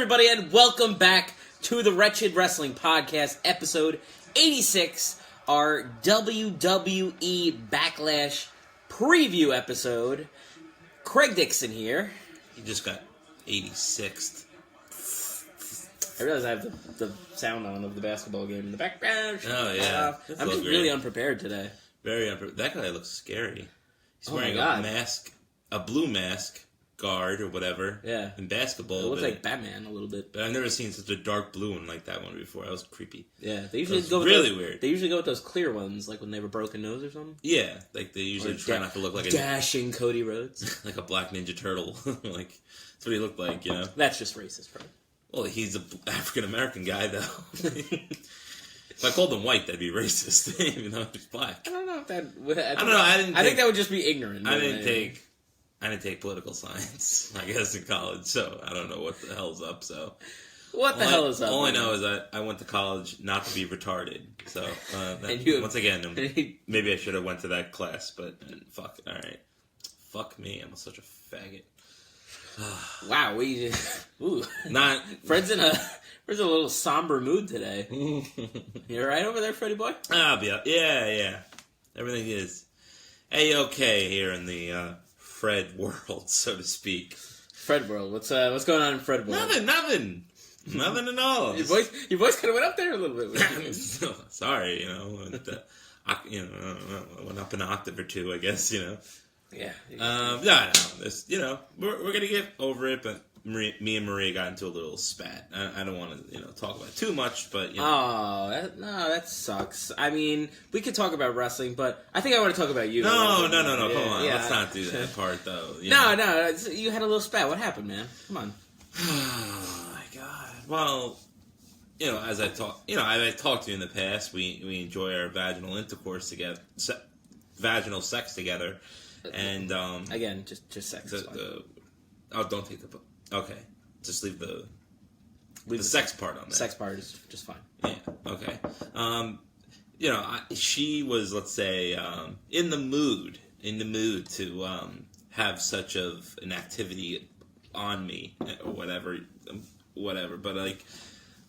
everybody, and welcome back to the Wretched Wrestling Podcast, episode 86, our WWE Backlash preview episode. Craig Dixon here. You just got 86th. I realize I have the sound on of the basketball game in the background. Oh, yeah. I'm just really unprepared today. Very unprepared. That guy looks scary. He's wearing a mask, a blue mask, guard or whatever. Yeah. In basketball. It looks like Batman a little bit. But I've never seen such a dark blue one like that one before. That was creepy. Yeah, they usually go with really weird. They usually go with those clear ones, like when they have a broken nose or something. Yeah, like they usually try not to look like dashing Cody Rhodes, like a black Ninja Turtle. Like that's what he looked like, you know. That's just racist, bro. Well, he's an African American guy, though. If I called him white, that'd be racist, even though he's black. I don't know if that would. I don't know. I think that would just be ignorant. I didn't take political science, I guess, in college, so I don't know what the hell's up. So what the hell is up? All I know is that I went to college not to be retarded. So once again, maybe I should have went to that class, but fuck. All right, fuck me. I'm such a faggot. Wow, we ooh. Not Fred's in a little somber mood today. You all right over there, Freddie boy? I'll be up. Yeah. Everything is A-okay here in the Fred world, so to speak. Fred world. What's going on in Fred world? Nothing at all. Your voice kind of went up there a little bit. Sorry, I went up an octave or two, I guess, Yeah. We're gonna get over it, but me and Maria got into a little spat. I don't want to, talk about it too much, but Oh, that sucks. I mean, we could talk about wrestling, but I think I want to talk about you. No, come on. Yeah. Let's not do that part, though. No, you had a little spat. What happened, man? Come on. Oh my God. Well, as I talked to you in the past, we enjoy our vaginal intercourse together, vaginal sex together. And again, just sex. Don't take the book. Okay, just leave the sex part on there. Sex part is just fine. Yeah. Okay. She was, let's say, in the mood to have such of an activity on me or whatever. But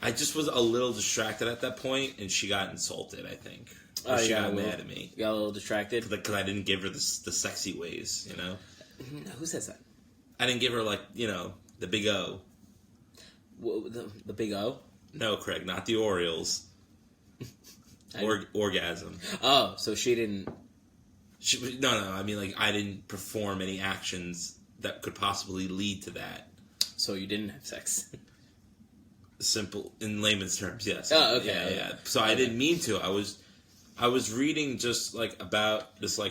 I just was a little distracted at that point, and she got insulted, I think. She got mad at me. You got a little distracted? Because I didn't give her the sexy ways, Who says that? I didn't give her, the big O. The big O? No, Craig, not the Orioles. Orgasm. Oh, so she didn't... No, I mean, I didn't perform any actions that could possibly lead to that. So you didn't have sex? Simple, in layman's terms, yes. Oh, okay. Yeah. So I didn't mean to. I was reading just about this I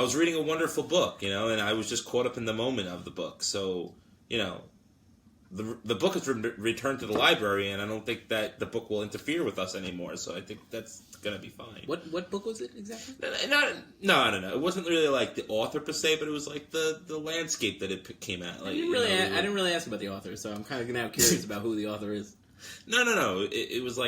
was reading a wonderful book, and I was just caught up in the moment of the book. So, the book is returned to the library, and I don't think that the book will interfere with us anymore. So I think that's gonna be fine. What book was it exactly? No, I don't know. It wasn't really the author per se, but it was the landscape that it came out. I didn't really ask about the author, so I'm kind of now curious about who the author is. No. It was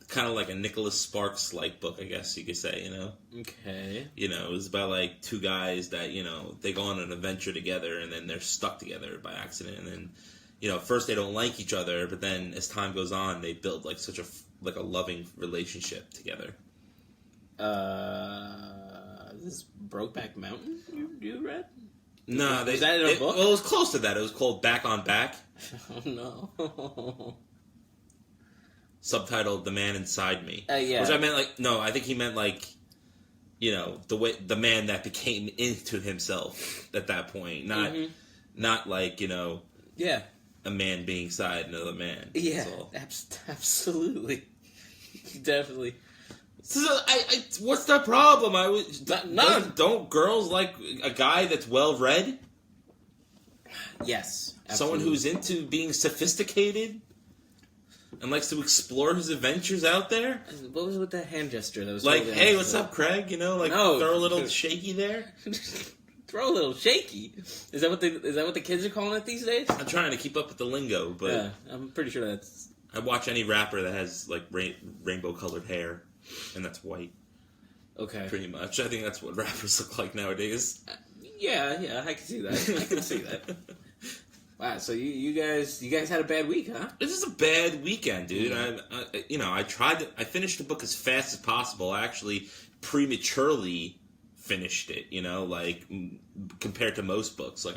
kind of like a Nicholas Sparks book, I guess you could say, Okay. It was about two guys that, they go on an adventure together and then they're stuck together by accident. And then, first they don't like each other, but then as time goes on, they build such a loving relationship together. This Brokeback Mountain you read? No, was that in a book? Well, it was close to that. It was called Back on Back. Oh, no. Subtitled "The Man Inside Me." Yeah. Which I meant no, I think he meant the way the man that became into himself at that point, not yeah, a man being inside another man. Yeah, absolutely, definitely. So what's the problem? Don't girls like a guy that's well read? Yes, absolutely. Someone who's into being sophisticated and likes to explore his adventures out there. What was with that hand gesture? That was hey, what's up, Craig? No. Throw a little shaky there. Throw a little shaky. Is that what the kids are calling it these days? I'm trying to keep up with the lingo, but yeah, I'm pretty sure that's. I watch any rapper that has rainbow colored hair, and that's white. Okay. Pretty much. I think that's what rappers look like nowadays. Yeah, I can see that. Wow, so you guys had a bad week, huh? This is a bad weekend, dude. I finished the book as fast as possible. I actually prematurely finished it, compared to most books. Like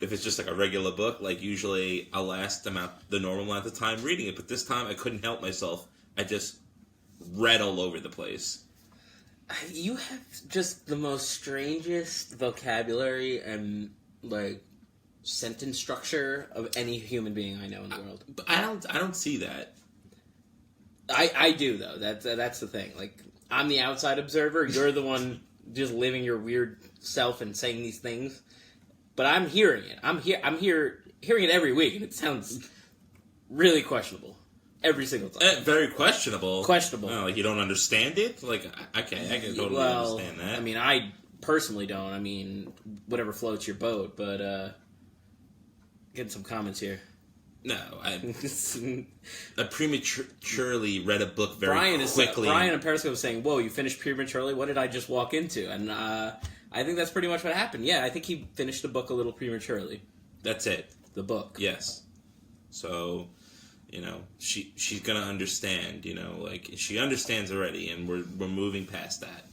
if it's just like a regular book, like usually I'll last the normal amount of time reading it, but this time I couldn't help myself. I just read all over the place. You have just the most strangest vocabulary and sentence structure of any human being I know in the world. But I don't see that. I do though. That's the thing. Like, I'm the outside observer. You're the one just living your weird self and saying these things. But I'm hearing it. I'm hearing it every week, and it sounds really questionable every single time. Very questionable. Questionable. Oh, like you don't understand it? Like, okay, I can totally understand that. I mean, I personally don't. I mean, whatever floats your boat. But getting some comments here. No, I prematurely read a book very quickly. Bryan and Periscope was saying, "Whoa, you finished prematurely? What did I just walk into?" And I think that's pretty much what happened. Yeah, I think he finished the book a little prematurely. That's it. The book. Yes. So, she's gonna understand. She understands already, and we're moving past that.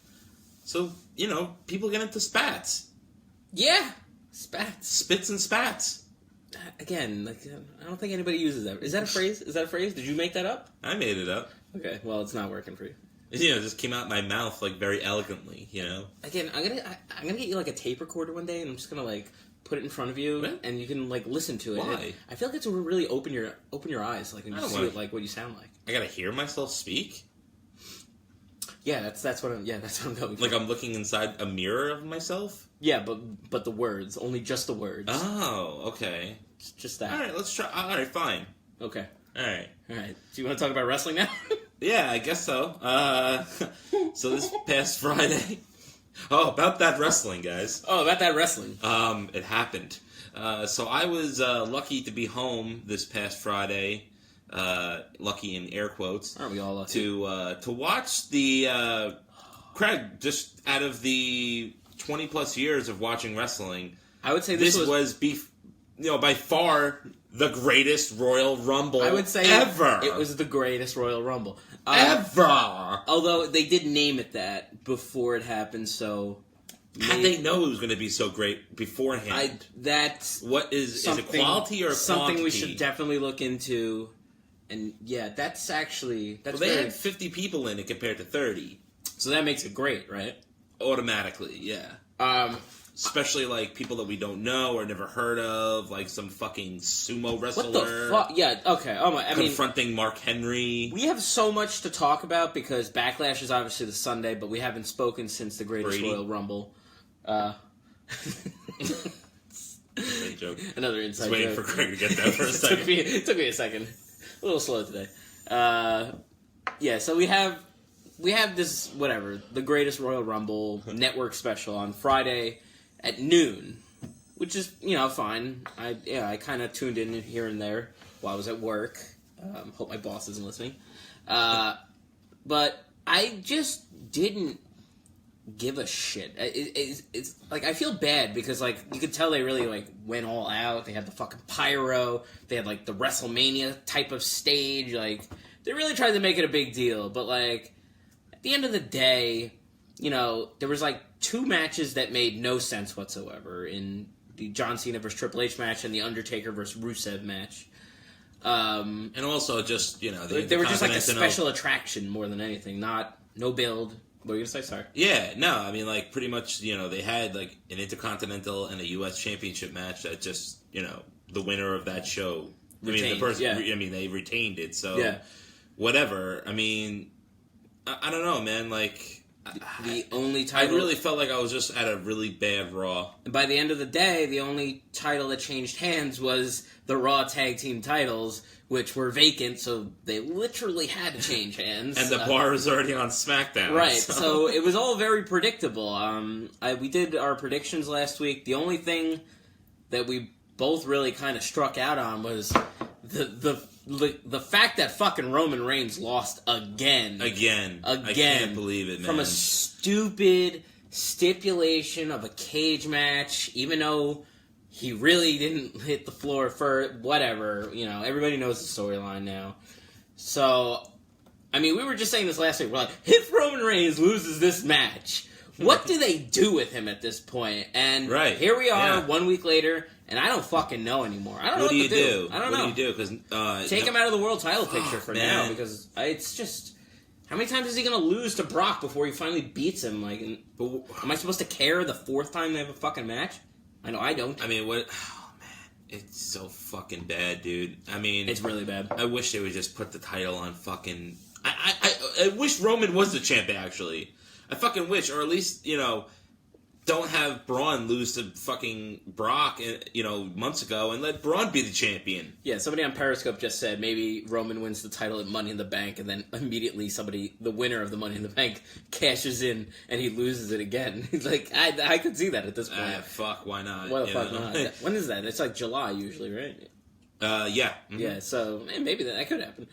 So, people get into spats. Yeah, spats, spits and spats. Again, I don't think anybody uses that. Is that a phrase? Did you make that up? I made it up. Okay, well, it's not working for you. It just came out my mouth very elegantly. Again, I'm gonna get you a tape recorder one day, and I'm just gonna put it in front of you, what? And you can listen to it. Why? I feel like it's to really open your eyes, and you see what you sound like. I gotta hear myself speak. Yeah, that's what I'm going for. Like I'm looking inside a mirror of myself. Yeah, but the words, only just the words. Oh, okay. Just that. All right, let's try. All right, fine. Okay. All right. Do you want to talk about wrestling now? Yeah, I guess so. So this past Friday. Oh, about that wrestling, guys. Oh, about that wrestling. It happened. So I was lucky to be home this past Friday. Lucky in air quotes. Aren't we all lucky? To watch the Craig, just out of the 20 plus years of watching wrestling, I would say this was by far the greatest Royal Rumble I would say ever. It was the greatest Royal Rumble ever. Although they did name it that before it happened, so how'd they know it was going to be so great beforehand? What is it quality or something quantity? We should definitely look into. And yeah, that's they had 50 people in it compared to 30, so that makes it great, right? Automatically, yeah. Especially people that we don't know or never heard of, like some fucking sumo wrestler. What the fuck? Yeah, okay. Oh my! Confronting Mark Henry. We have so much to talk about because Backlash is obviously the Sunday, but we haven't spoken since the Greatest Royal Rumble. Great joke. Another inside joke. Waiting for Craig to get that for a second. It took me a second. A little slow today. So we have this the Greatest Royal Rumble network special on Friday at noon, which is fine. I kind of tuned in here and there while I was at work. Hope my boss isn't listening. But I just didn't give a shit. It's I feel bad because you could tell they really went all out. They had the fucking pyro. They had the WrestleMania type of stage. They really tried to make it a big deal. But at the end of the day, there was 2 matches that made no sense whatsoever in the John Cena versus Triple H match and the Undertaker versus Rusev match. And also just they were just a special attraction more than anything. No build. What were you going to say? Sorry. Yeah, no, I mean, pretty much, they had, an Intercontinental and a U.S. Championship match that just, the winner of that show, retained, they retained it, so, whatever. I mean, I don't know, man, the only title... I really felt like I was just at a really bad Raw. And by the end of the day, the only title that changed hands was the Raw Tag Team titles, which were vacant, so they literally had to change hands. And the bar was already on SmackDown. Right, so it was all very predictable. We did our predictions last week. The only thing that we both really kind of struck out on was the fact that fucking Roman Reigns lost again. Again. I can't believe it, man. From a stupid stipulation of a cage match, even though he really didn't hit the floor for whatever. You know, everybody knows the storyline now. So, I mean, we were just saying this last week. We're like, if Roman Reigns loses this match, what do they do with him at this point? And here we are, 1 week later, and I don't fucking know anymore. I don't know what to do. I don't know. What do you do? Because take him out of the world title picture for now, because it's just... How many times is he going to lose to Brock before he finally beats him? Like, am I supposed to care the fourth time they have a fucking match? I know I don't. I mean, what... Oh, man. It's so fucking bad, dude. I mean... It's really bad. I wish they would just put the title on fucking... I wish Roman was the champion, actually. I fucking wish. Or at least, you know... Don't have Braun lose to fucking Brock, you know, months ago, and let Braun be the champion. Yeah, somebody on Periscope just said maybe Roman wins the title at Money in the Bank, and then immediately the winner of the Money in the Bank, cashes in, and he loses it again. He's like, I could see that at this point. Fuck, why not? Why the fuck not? When is that? It's like July usually, right? Yeah. Mm-hmm. Yeah, so maybe that could happen.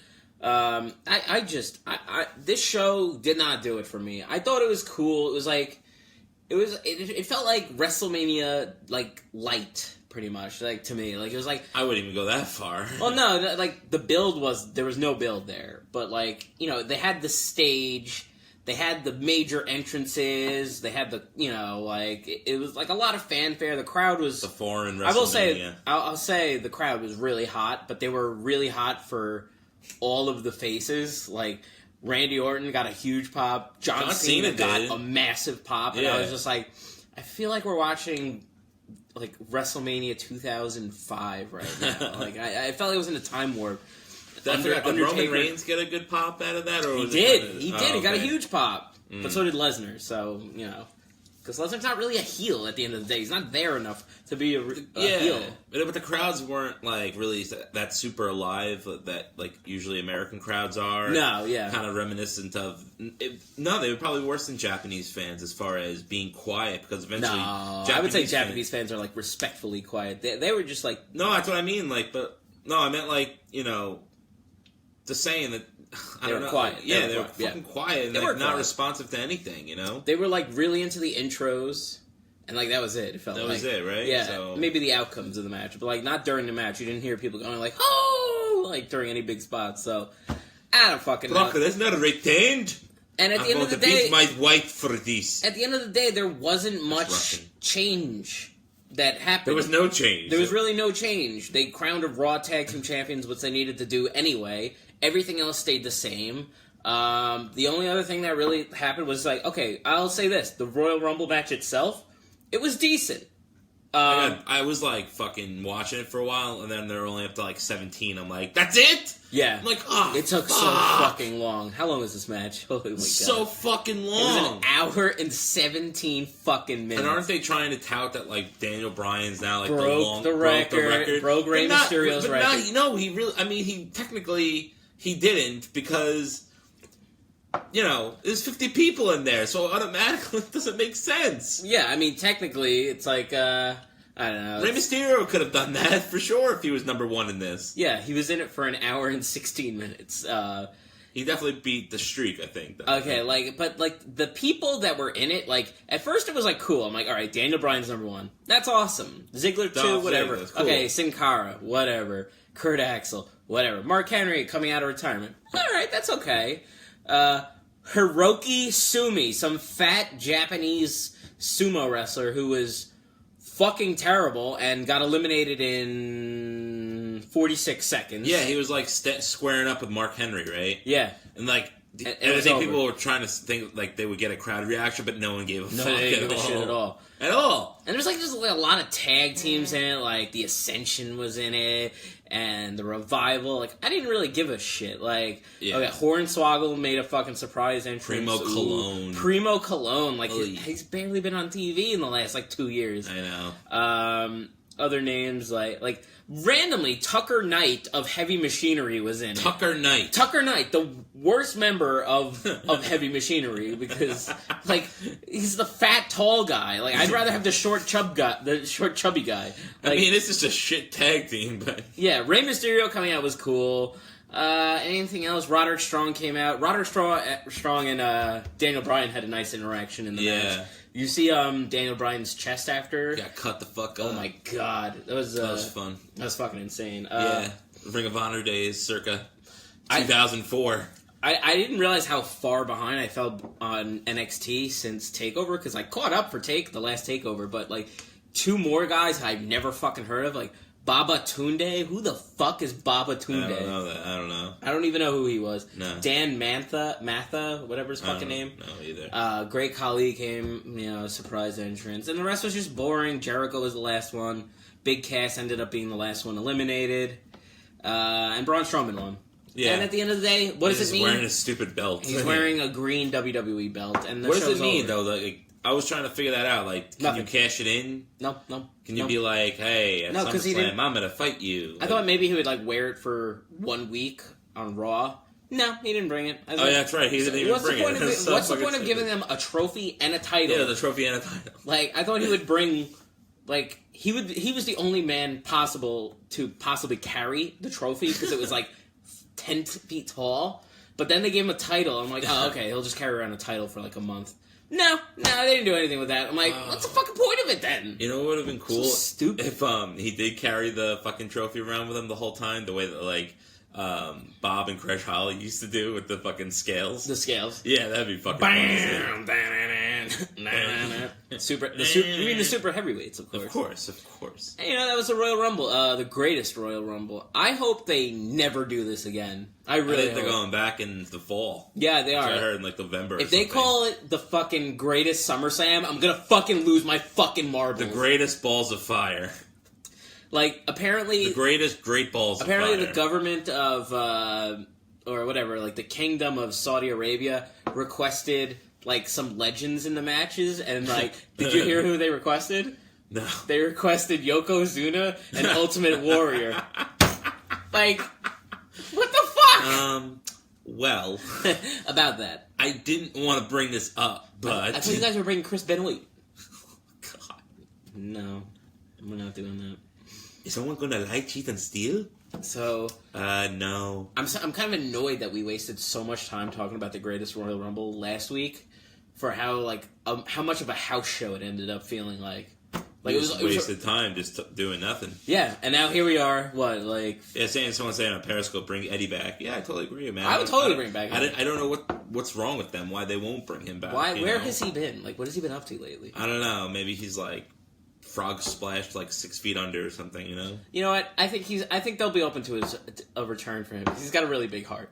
This show did not do it for me. I thought it was cool. It was like... It felt like WrestleMania, like, light, pretty much, like, to me. Like, it was like... I wouldn't even go that far. Well, no, like, the build was... There was no build there. But, like, you know, they had the stage, they had the major entrances, they had the, you know, like... It was, like, a lot of fanfare. The crowd was... The foreign WrestleMania. I'll say the crowd was really hot, but they were really hot for all of the faces, like... Randy Orton got a huge pop. John Cena got a massive pop. And I was just like, I feel like we're watching like WrestleMania 2005 right now. Like I felt like it was in a time warp. Did Roman Reigns get a good pop out of that? Or he did. He got a huge pop. But so did Lesnar. So, you know. Because Lesnar's not really a heel at the end of the day. He's not there enough to be a heel. But the crowds weren't, like, really that super alive that, like, usually American crowds are. No, yeah. Kind of reminiscent of... No, they were probably worse than Japanese fans as far as being quiet, because eventually... No, I would say Japanese fans are, like, respectfully quiet. They were just, like... No, that's what I mean, like, but... No, I meant, like, you know... Just saying that... They were quiet. They were fucking quiet and like, not responsive to anything, you know? They were, like, really into the intros, and, like, that was it. It felt that was it, right? Yeah, so... maybe the outcomes of the match, but, like, not during the match. You didn't hear people going, like, oh! Like, during any big spots, so... I don't fucking know. Brock, that's not retained! And at the end of the day... I'm going to beat my wife for this. At the end of the day, there wasn't much change that happened. There was no change. There was really no change. They crowned a Raw Tag Team Champions, which they needed to do anyway. Everything else stayed the same. The only other thing that really happened was like, okay, I'll say this. The Royal Rumble match itself, it was decent. I was like fucking watching it for a while, and then they're only up to like 17. I'm like, that's it? Yeah. I'm like, oh, it took so fucking long. How long was this match? Holy my God. So fucking long. It was an hour and 17 fucking minutes. And aren't they trying to tout that like Daniel Bryan's now like broke the record, broke Rey Mysterio's record? No, he really. I mean, he technically he didn't because. You know, there's 50 people in there, so automatically it doesn't make sense. Yeah, I mean, technically, it's like, I don't know. Rey Mysterio could have done that, for sure, if he was number one in this. Yeah, he was in it for an hour and 16 minutes. He definitely beat the streak, I think. Though. Okay, but the people that were in it, like, at first it was, like, cool. I'm like, alright, Daniel Bryan's number one. That's awesome. Ziggler, too, whatever. Cool. Okay, Sin Cara, whatever. Kurt Axel, whatever. Mark Henry coming out of retirement. Alright, that's okay. Hiroki Sumi, some fat Japanese sumo wrestler who was fucking terrible and got eliminated in 46 seconds. Yeah, he was like squaring up with Mark Henry, right? Yeah. And like, and I think people were trying to think like they would get a crowd reaction, but no one gave a fuck at all. At all. And there's like just like a lot of tag teams in it, like the Ascension was in it, and the Revival. Like, I didn't really give a shit. Like, okay, Hornswoggle made a fucking surprise entrance. Primo Cologne. Like, he's barely been on TV in the last, like, 2 years. I know. Other names, like, randomly, Tucker Knight of Heavy Machinery was in it. Tucker Knight, the worst member of Heavy Machinery, because, like, he's the fat, tall guy. Like, I'd rather have the short, chubby guy. Like, I mean, it's just a shit tag team, but... Yeah, Rey Mysterio coming out was cool. Anything else? Roderick Strong came out. Roderick Strong and Daniel Bryan had a nice interaction in the match. You see Daniel Bryan's chest after? Got cut the fuck up. Oh my god. That was fun. That was fucking insane. Yeah. Ring of Honor days, circa 2004. I didn't realize how far behind I fell on NXT since TakeOver, because I caught up for the last TakeOver, but like 2 more guys I've never fucking heard of, like Baba Tunde. Who the fuck is Baba Tunde? I don't know that. I don't know. I don't even know who he was. No. Dan Matha, whatever his fucking name. No, either. Great Khali came, surprise entrance. And the rest was just boring. Jericho was the last one. Big Cass ended up being the last one eliminated. And Braun Strowman won. Yeah. And at the end of the day, what does it mean? He's wearing a stupid belt. He's wearing a green WWE belt. And what does it mean, though? Like, I was trying to figure that out. Like, can you cash it in? No. Can you be like, hey, at SummerSlam, I'm going to fight you? I thought maybe he would, like, wear it for 1 week on Raw. No, he didn't bring it. Yeah, that's right. He didn't even bring it. What's the point of giving them a trophy and a title? Yeah, the trophy and a title. Like, I thought he would bring... Like, he was the only man possible to possibly carry the trophy, because it was, like, 10 feet tall. But then they gave him a title. I'm like, oh, okay, he'll just carry around a title for, like, a month. No, they didn't do anything with that. I'm like, what's the fucking point of it then? You know what would have been cool? So stupid. If he did carry the fucking trophy around with him the whole time, the way that, like, Bob and Crash Holly used to do with the fucking scales. The scales. Yeah, that'd be fucking bam, you mean the super heavyweights, of course. Of course. And, that was the Royal Rumble, the greatest Royal Rumble. I hope they never do this again. I think they're going back in the fall. Yeah, they are. I heard in like November. If they call it the fucking greatest SummerSlam, I'm gonna fucking lose my fucking marbles. The greatest balls of fire. Like, apparently... The greatest great balls of fire. Apparently the government of, or whatever, like the kingdom of Saudi Arabia requested, like, some legends in the matches, and, like, did you hear who they requested? No. They requested Yokozuna and Ultimate Warrior. Like, what the fuck? Well... About that. I didn't want to bring this up, but... I thought you guys were bringing Chris Benoit. God. No. We're not doing that. Is someone going to lie, cheat, and steal? So... no. I'm kind of annoyed that we wasted so much time talking about the greatest Royal Rumble last week for how much of a house show it ended up feeling like. Like, it was wasted time just doing nothing. Yeah, and now here we are. What, like? Yeah, someone saying on Periscope, bring Eddie back. Yeah, I totally agree, man. I would totally bring back. I don't know what's wrong with them. Why they won't bring him back? Where has he been? Like, what has he been up to lately? I don't know. Maybe he's like frog splashed like 6 feet under or something. You know. You know what? I think they'll be open to a return for him. He's got a really big heart.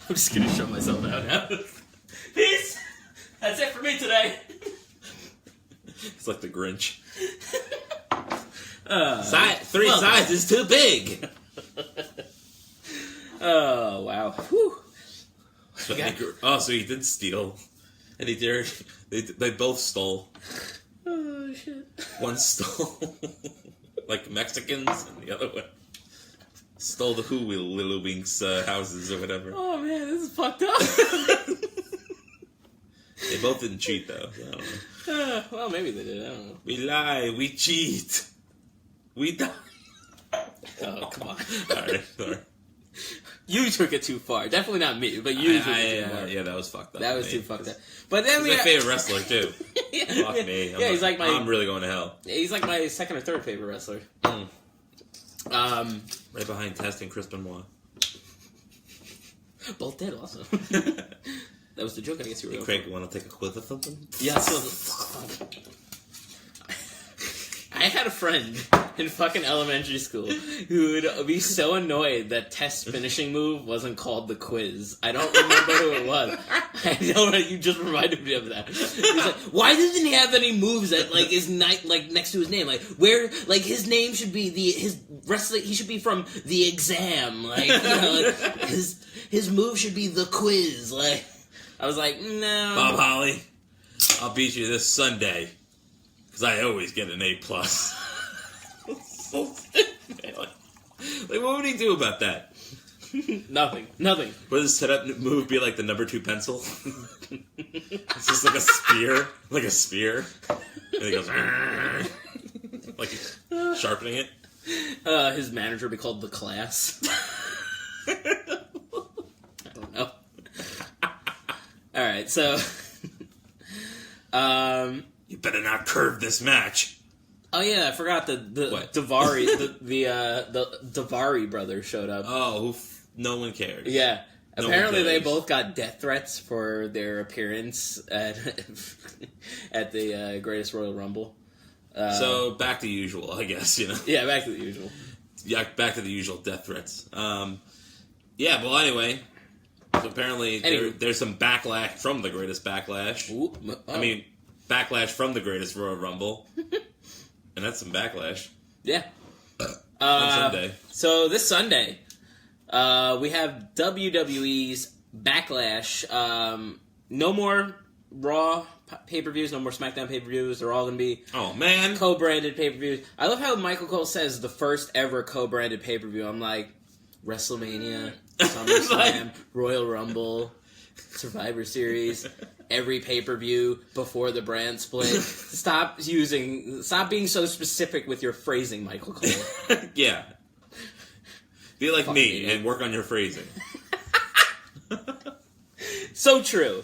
I'm just gonna show myself out now. Peace. That's it for me today. It's like the Grinch. Three sizes too big. Oh, wow. Whew. So he did steal. And he dared. They both stole. Oh, shit. One stole. Like Mexicans, and the other one stole the Little Winks houses or whatever. Oh, man, this is fucked up. They both didn't cheat, though. So I don't know. Well, maybe they did. I don't know. We lie. We cheat. We die. Oh, come on. Alright, sorry. You took it too far. Definitely not me, but you took it too far. Yeah, that was fucked up. That was too fucked up. But then he's my favorite wrestler, too. Yeah, Fuck me. He's like my... I'm really going to hell. He's like my second or third favorite wrestler. Right behind Test and Chris Benoit. Both dead, also. That was the joke, I guess you were going Craig, you want to take a quiz or something? Yeah, so... I had a friend in fucking elementary school who would be so annoyed that Test's finishing move wasn't called the quiz. I don't remember who it was. I know you just reminded me of that. He's like, why doesn't he have any moves that like is next to his name? Like where like his name should be his wrestling. He should be from the exam. Like his move should be the quiz. Like I was like, no. Bob Holly, I'll beat you this Sunday. Because I always get an A+. Like, what would he do about that? Nothing. Would his setup move be like the number 2 pencil? It's just like a spear. Like a spear. And he goes... like sharpening it. His manager would be called The Class. I don't know. right, so you better not curve this match. Oh yeah, I forgot the Davari the Davari brothers showed up. Oh, no one cares. Yeah. No Apparently one they cares. both got death threats for their appearance at the Greatest Royal Rumble. So back to usual, I guess, Yeah, back to the usual. Yeah, back to the usual death threats. Yeah, well, anyway. So apparently there's some backlash from the Greatest Backlash. Ooh, I mean, backlash from the Greatest Royal Rumble. And that's some backlash. Yeah. On Sunday. So this Sunday, we have WWE's Backlash. No more Raw pay-per-views, no more SmackDown pay-per-views. They're all going to be co-branded pay-per-views. I love how Michael Cole says the first ever co-branded pay-per-view. I'm like, WrestleMania, SummerSlam, Royal Rumble, Survivor Series, every pay-per-view before the brand split. Stop being so specific with your phrasing, Michael Cole. Yeah. Be like me and work on your phrasing. So true.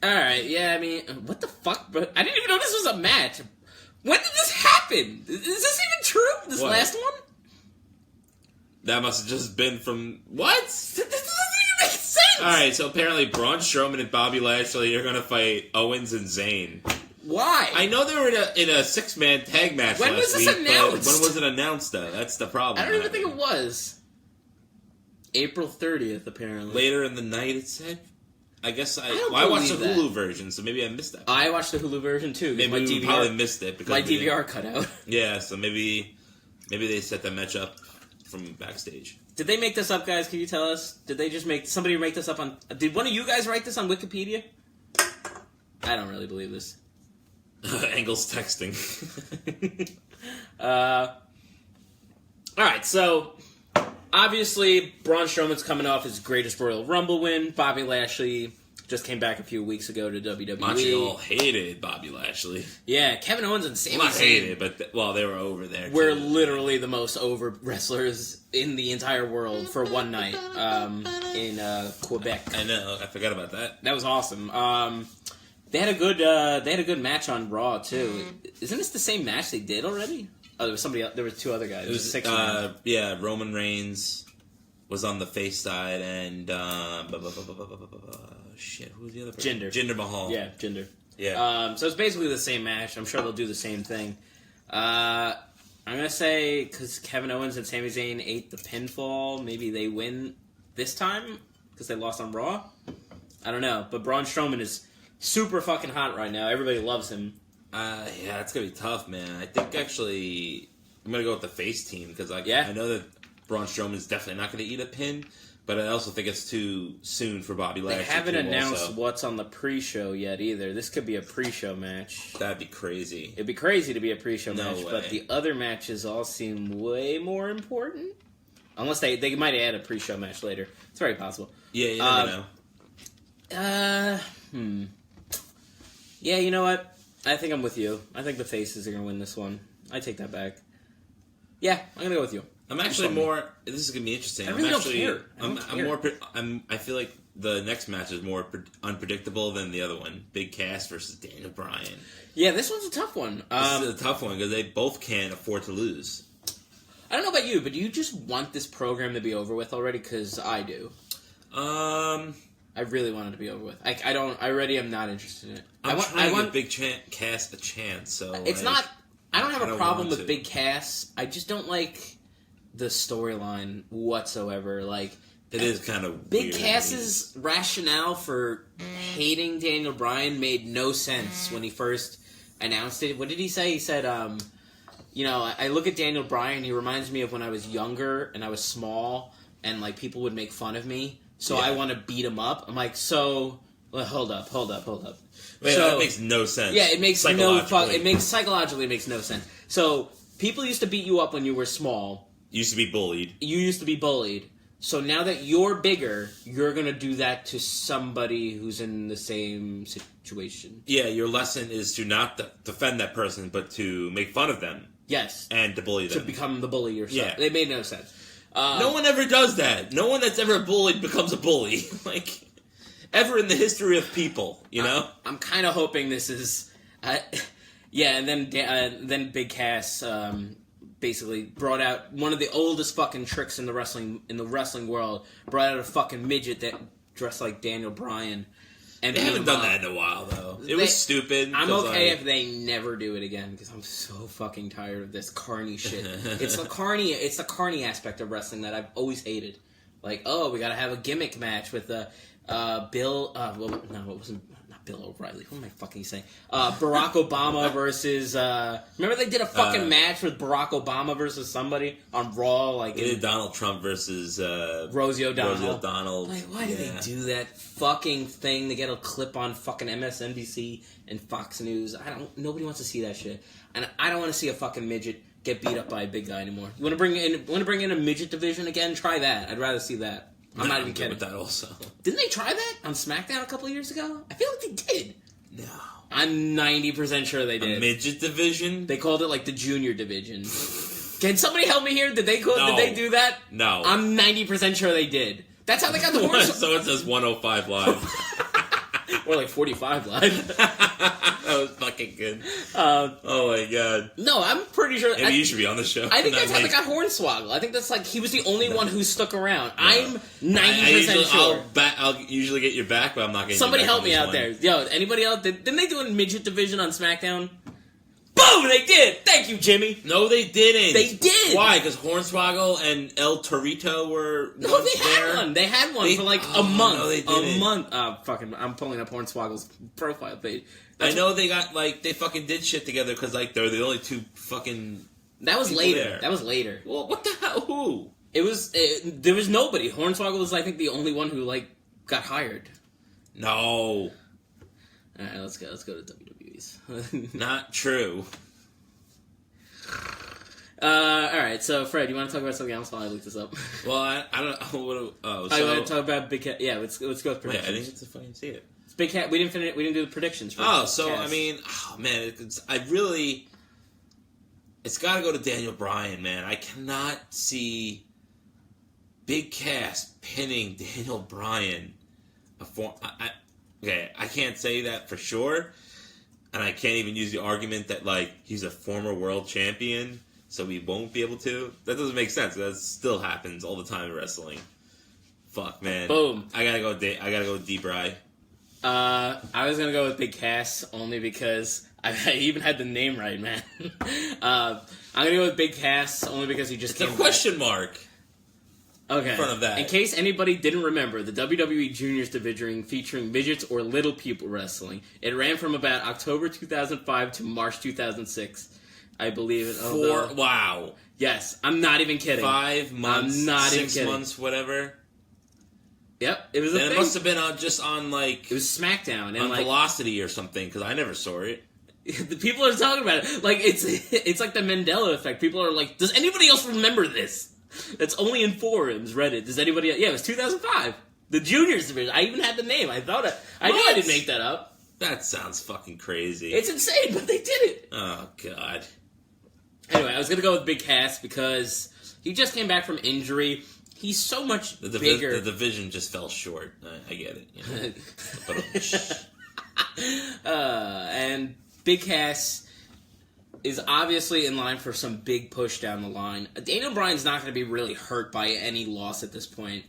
Alright, yeah, I mean, what the fuck, bro? I didn't even know this was a match. When did this happen? Is this even true? This last one? That must have just been from... What? This doesn't even make sense! Alright, so apparently Braun Strowman and Bobby Lashley are going to fight Owens and Zayn. Why? I know they were in a six-man tag match When last was this week, announced? but when was it announced, though? That's the problem. I don't even think it was. April 30th, apparently. Later in the night, it said? I guess I watched the believe Hulu version, so maybe I missed that. I watched the Hulu version, too. Maybe my we DVR, probably missed it. Because my DVR cut out. Yeah, so maybe they set that match up from backstage. Did they make this up, guys? Can you tell us? Did they just somebody make this up on... Did one of you guys write this on Wikipedia? I don't really believe this. Angle's texting. Alright, so... Obviously, Braun Strowman's coming off his Greatest Royal Rumble win. Bobby Lashley just came back a few weeks ago to WWE. Montreal hated Bobby Lashley. Yeah, Kevin Owens and Sami Not Zayn. hated, but they were over there. We're literally the most over wrestlers in the entire world for one night in Quebec. I know. I forgot about that. That was awesome. They had a good match on Raw too. Isn't this the same match they did already? Oh, there was somebody else. There were two other guys. It was Roman Reigns was on the face side, and shit, who was the other person? Jinder Mahal. Yeah, Jinder. Yeah. So it's basically the same match. I'm sure they'll do the same thing. I'm gonna say because Kevin Owens and Sami Zayn ate the pinfall, maybe they win this time because they lost on Raw. I don't know, but Braun Strowman is super fucking hot right now. Everybody loves him. Yeah, it's gonna be tough, man. I think actually I'm gonna go with the face team because I know that Braun Strowman is definitely not gonna eat a pin, but I also think it's too soon for Bobby Lashley. They haven't announced what's on the pre-show yet either. This could be a pre-show match. That'd be crazy. It'd be crazy to be a pre-show match, way. but the other matches all seem way more important. Unless they might add a pre-show match later. It's very possible. Yeah, you never know. Yeah, you know what? I think I'm with you. I think the faces are going to win this one. I take that back. Yeah, I'm going to go with you. I'm actually more... This is going to be interesting. I really don't care. I feel like the next match is more unpredictable than the other one. Big Cass versus Daniel Bryan. Yeah, this one's a tough one. This is a tough one because they both can't afford to lose. I don't know about you, but do you just want this program to be over with already? Because I do. I really want it to be over with. I already am not interested in it. I want Big Cass a chance. So it's not. I don't have a problem with Big Cass. I just don't like the storyline whatsoever. Like it is kind of Big weird. Cass's rationale for hating Daniel Bryan made no sense when he first announced it. What did he say? He said, I look at Daniel Bryan. He reminds me of when I was younger and I was small and like people would make fun of me. So I want to beat him up. I'm like, hold up. Wait, that makes no sense. Yeah, it makes psychologically it makes no sense. So people used to beat you up when you were small. You used to be bullied. You used to be bullied. So now that you're bigger, you're gonna do that to somebody who's in the same situation. Yeah, your lesson is to not defend that person, but to make fun of them. Yes, and to bully them. To become the bully yourself. Yeah, it made no sense. No one ever does that. No one that's ever bullied becomes a bully. Like, ever in the history of people. You know, I'm kind of hoping this is, yeah. And then Big Cass basically brought out one of the oldest fucking tricks in the wrestling world. Brought out a fucking midget that dressed like Daniel Bryan. And they haven't done that in a while, though. It was stupid. I'm okay if they never do it again, because I'm so fucking tired of this carny shit. It's the carny aspect of wrestling that I've always hated. Like, oh, we gotta have a gimmick match with Bill. Well, no, it wasn't. Bill O'Reilly. What am I fucking saying? Barack Obama versus... remember they did a fucking match with Barack Obama versus somebody on Raw? Like they did Donald Trump versus... Rosie O'Donnell. Rosie O'Donnell. Like, why did they do that fucking thing? They get a clip on fucking MSNBC and Fox News. Nobody wants to see that shit. And I don't want to see a fucking midget get beat up by a big guy anymore. You want to bring in a midget division again? Try that. I'd rather see that. I'm not even kidding. With that also. Didn't they try that on SmackDown a couple of years ago? I feel like they did. No. I'm 90% sure they did. A midget division? They called it like the junior division. Can somebody help me here? Did they do that? No. I'm 90% sure they did. That's how they got the horse. So it says 105 Live. Or like 45 Live. That was fucking good. Oh my god. No, I'm pretty sure. Maybe you should be on the show. I think that's how they got Hornswoggle. I think that's like he was the only one who stuck around. No. I'm 90% sure. I'll usually get your back, but I'm not getting. Somebody help me out there. Yo, anybody else? Didn't they do a midget division on SmackDown? Boom! They did. Thank you, Jimmy. No, they didn't. They did. Why? Because Hornswoggle and El Torito were. No, they had one. They had one for like a month. No, they didn't. A month. Fucking! I'm pulling up Hornswoggle's profile page. I know they got they fucking did shit together because they're the only two fucking. That was later. There. That was later. Well, what the hell? Who? It was. There was nobody. Hornswoggle was, I think, the only one who got hired. No. All right, let's go to WWE's. Not true. All right, so Fred, you want to talk about something else while I look this up? Well, I don't know what. I want to talk about Big Cat. Yeah, let's go with predictions. Wait, I didn't get to fucking see it. Big Cat. We didn't do the predictions. For Cast. I mean, man, it's got to go to Daniel Bryan, man. I cannot see Big Cass pinning Daniel Bryan. I can't say that for sure, and I can't even use the argument that he's a former world champion, so he won't be able to. That doesn't make sense. That still happens all the time in wrestling. Fuck, man. Boom. I gotta go with D-Bry. I was gonna go with Big Cass only because I even had the name right, man. I'm gonna go with Big Cass only because he just came. It's a question mark. Okay. In front of that. In case anybody didn't remember, the WWE Juniors division featuring midgets or little people wrestling. It ran from about October 2005 to March 2006, I believe. Wow. Yes, I'm not even kidding. 5 months. I'm not 6 even kidding. months, whatever. Yep, it was a thing. It must have been on It was SmackDown and on Velocity or something because I never saw it. The people are talking about it it's like the Mandela effect. People are like, does anybody else remember this? That's only in forums, Reddit. Does anybody? Yeah, it was 2005. The Juniors division. I even had the name. I knew I didn't make that up. That sounds fucking crazy. It's insane, but they did it. Oh god. Anyway, I was gonna go with Big Cass because he just came back from injury. He's so much bigger. The division just fell short. I get it. You know? And Big Cass is obviously in line for some big push down the line. Daniel Bryan's not going to be really hurt by any loss at this point.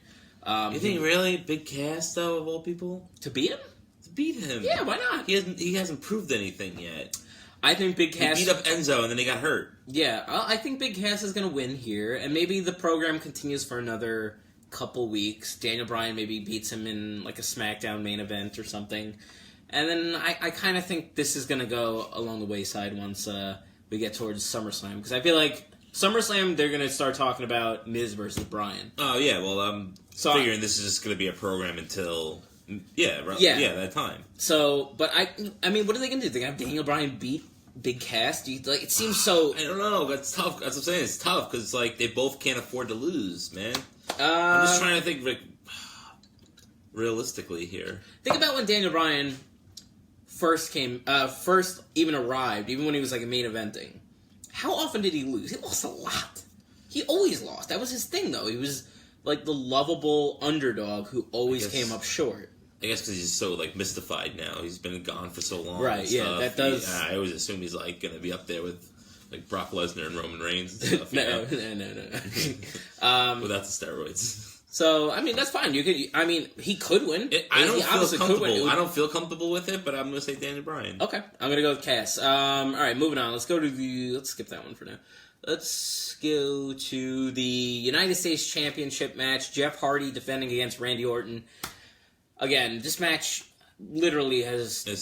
You think really Big Cass though, of all people, to beat him? To beat him? Yeah, why not? He hasn't proved anything yet. I think Big Cass... He beat up Enzo, and then he got hurt. Yeah, I think Big Cass is going to win here, and maybe the program continues for another couple weeks. Daniel Bryan maybe beats him in, a SmackDown main event or something. And then I kind of think this is going to go along the wayside once we get towards SummerSlam, because I feel like SummerSlam, they're going to start talking about Miz versus Bryan. Oh, yeah, well, I'm figuring this is just going to be a program until... Yeah, that time. So, but I mean, what are they going to do? They're going to have Daniel Bryan beat Big Cass? It seems so... I don't know. That's tough. That's what I'm saying. It's tough because, they both can't afford to lose, man. I'm just trying to think realistically here. Think about when Daniel Bryan first even arrived, even when he was, a main eventing. How often did he lose? He lost a lot. He always lost. That was his thing, though. He was... the lovable underdog who always came up short. I guess because he's so like mystified now. He's been gone for so long. Right? Yeah, that does. I always assume he's like going to be up there with like Brock Lesnar and Roman Reigns and stuff. No. Without the steroids. So I mean, that's fine. He could win. I don't feel comfortable. I don't feel comfortable with it, but I'm going to say Daniel Bryan. Okay, I'm going to go with Cass. All right, moving on. Let's skip that one for now. Let's go to the United States Championship match. Jeff Hardy defending against Randy Orton. Again, this match literally has another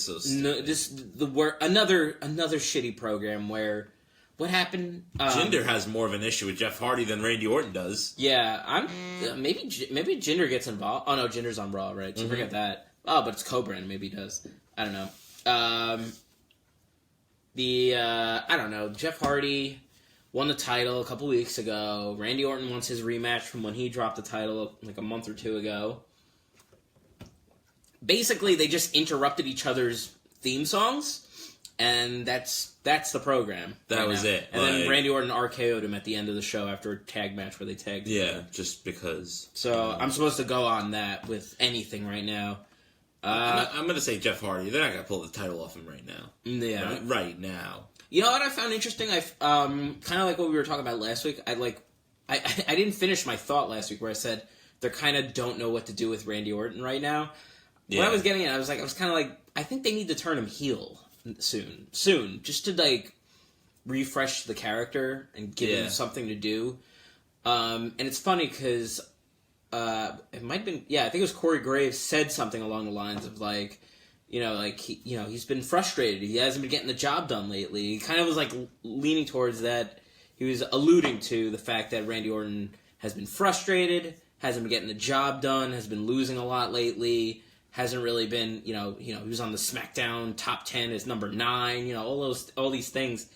shitty program where what happened? Jinder has more of an issue with Jeff Hardy than Randy Orton does. Yeah, maybe Jinder gets involved. Oh no, Jinder's on Raw, right? So forget that. Oh, but it's co-brand. Maybe he does. I don't know. I don't know. Jeff Hardy won the title a couple weeks ago. Randy Orton wants his rematch from when he dropped the title like a month or two ago. Basically, they just interrupted each other's theme songs, and that's the program. That was it. And then Randy Orton RKO'd him at the end of the show after a tag match where they tagged him. Yeah, just because. So I'm supposed to go on that with anything right now. I'm going to say Jeff Hardy. They're not going to pull the title off him right now. Yeah. Right now. You know what I found interesting? I kind of like what we were talking about last week. I didn't finish my thought last week where I said they kind of don't know what to do with Randy Orton right now. Yeah. When I was getting it, I was kind of like, I think they need to turn him heel soon, just to like refresh the character and give him something to do. And it's funny because it might have been, I think it was Corey Graves said something along the lines of like, he's been frustrated. He hasn't been getting the job done lately. He kind of was like leaning towards that. He was alluding to the fact that Randy Orton has been frustrated, hasn't been getting the job done, has been losing a lot lately. Hasn't really been, he was on the SmackDown top 10 as number 9, all these things.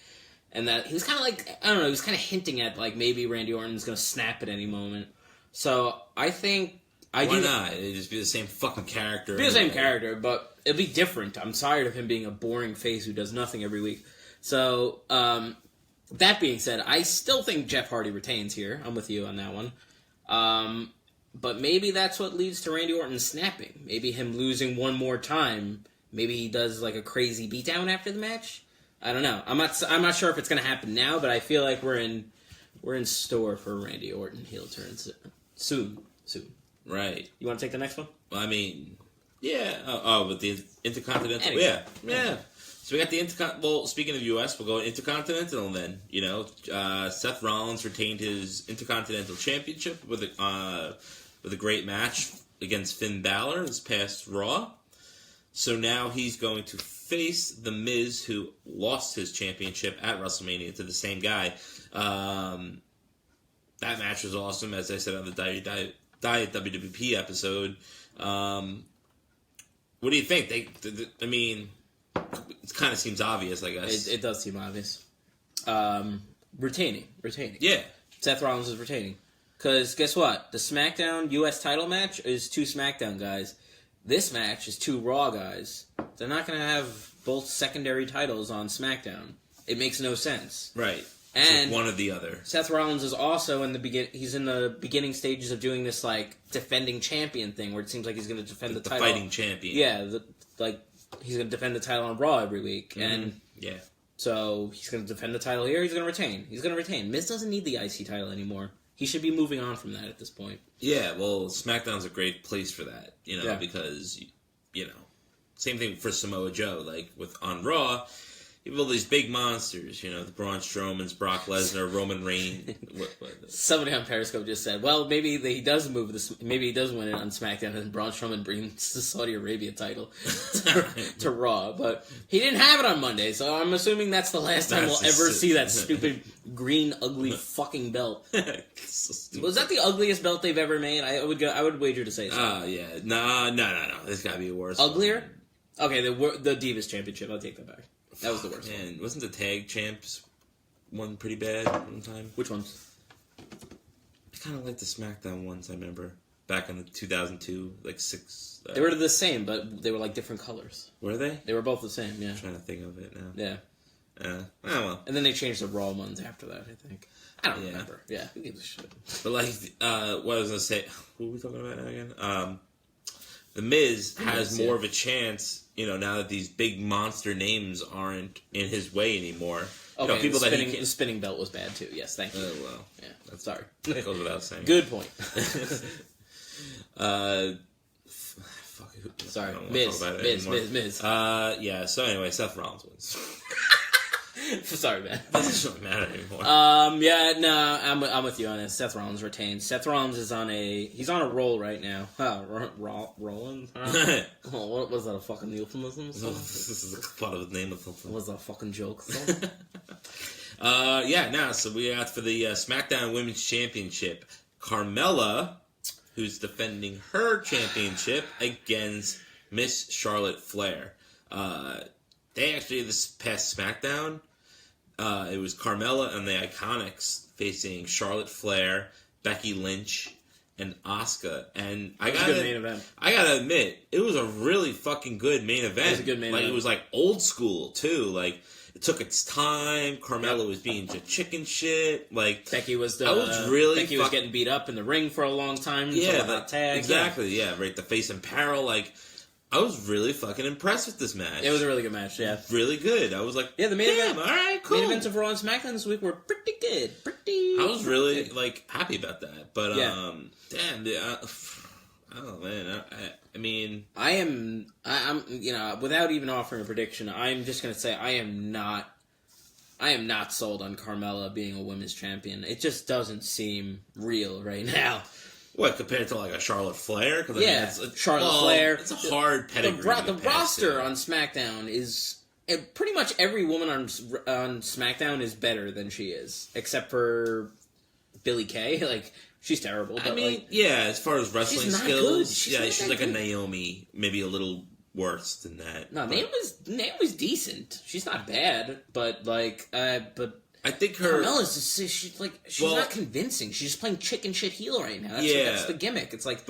And that he was kind of like, I don't know, he was kind of hinting at like maybe Randy Orton's going to snap at any moment. So I think Why not? It'd just be the same fucking character. Be the same character, but it'll be different. I'm tired of him being a boring face who does nothing every week. So, that being said, I still think Jeff Hardy retains here. I'm with you on that one. But maybe that's what leads to Randy Orton snapping. Maybe him losing one more time. Maybe he does like a crazy beatdown after the match. I don't know. I'm not sure if it's going to happen now, but I feel like we're in store for Randy Orton heel turns soon. Right. You want to take the next one? Well, I mean, yeah. With the Intercontinental. Anyway. Yeah. So we got the Well, speaking of U.S., we'll go Intercontinental then. Seth Rollins retained his Intercontinental Championship with a great match against Finn Balor this past Raw. So now he's going to face The Miz, who lost his championship at WrestleMania to the same guy. That match was awesome, as I said on the Diet WWP episode. What do you think? I mean, it kind of seems obvious, I guess. It does seem obvious. Retaining. Yeah. Seth Rollins is retaining. Because guess what? The SmackDown U.S. title match is 2 SmackDown guys. This match is 2 Raw guys. They're not going to have both secondary titles on SmackDown. It makes no sense. Right. And like one or the other. Seth Rollins is also he's in the beginning stages of doing this like defending champion thing where it seems like he's going to defend the title. Fighting champion. Yeah, he's going to defend the title on Raw every week. Mm-hmm. And yeah. So he's going to defend the title here. He's going to retain. Miz doesn't need the IC title anymore. He should be moving on from that at this point. Yeah, well, SmackDown's a great place for that, because, same thing for Samoa Joe. Like, on Raw, you have all these big monsters, the Braun Strowmans, Brock Lesnar, Roman Reigns. Somebody on Periscope just said, well, maybe he does win it on SmackDown and Braun Strowman brings the Saudi Arabia title to Raw. But he didn't have it on Monday, so I'm assuming that's the last time we'll ever see that stupid green, ugly fucking belt. So was that the ugliest belt they've ever made? I would wager to say so. Yeah. No. There's got to be a worse. Uglier? Okay, the Divas Championship. I'll take that back. That was the worst. Man, wasn't the tag champs one pretty bad one time? Which ones? I kind of like the SmackDown ones. I remember back in the 2002, like 6. They were the same, but they were like different colors. Were they? They were both the same. Yeah. I'm trying to think of it now. Yeah. Well. And then they changed the Raw ones after that. I think. I don't remember. Yeah. Who gives a shit? But like, what I was gonna say. What were we talking about now again? The Miz has more of a chance, now that these big monster names aren't in his way anymore. Okay, people the spinning belt was bad too. Yes, thank you. Oh, well. Yeah, sorry. That goes without saying. Good point. Sorry, Miz. Yeah, so anyway, Seth Rollins wins. Sorry, man. Doesn't really matter anymore. I'm with you on this. Seth Rollins retains. Seth Rollins is on a roll right now. Rollins? What was that, a fucking euphemism? This is a part of the name of something. Was that a fucking joke? So we got for the SmackDown Women's Championship, Carmella, who's defending her championship against Miss Charlotte Flair. They actually, this past SmackDown, it was Carmella and the Iconics facing Charlotte Flair, Becky Lynch, and Asuka. And a good main event. I gotta admit, it was a really fucking good main event. It was a good main event. It was like old school too. Like, it took its time. Carmella was being chicken shit. Like, Becky was was getting beat up in the ring for a long time. Yeah, that tag. Exactly. Yeah, right. The face in peril. Like, I was really fucking impressed with this match. It was a really good match, yeah. Really good. I was like, the main event. All right, cool. Main events of Raw and SmackDown this week were pretty good. I was really happy about that. But damn, dude, oh man, I mean, I'm without even offering a prediction, I'm just gonna say I am not sold on Carmella being a women's champion. It just doesn't seem real right now. What, compared to like a Charlotte Flair? Charlotte Flair. It's a hard pedigree. The roster on SmackDown is pretty much every woman on SmackDown is better than she is, except for Billie Kay. Like, she's terrible. But as far as wrestling skills, she's like good. A Naomi, maybe a little worse than that. No, Naomi's decent. She's not bad, but I think Carmella's she's not convincing. She's just playing chicken shit heel right now. That's the gimmick. It's like,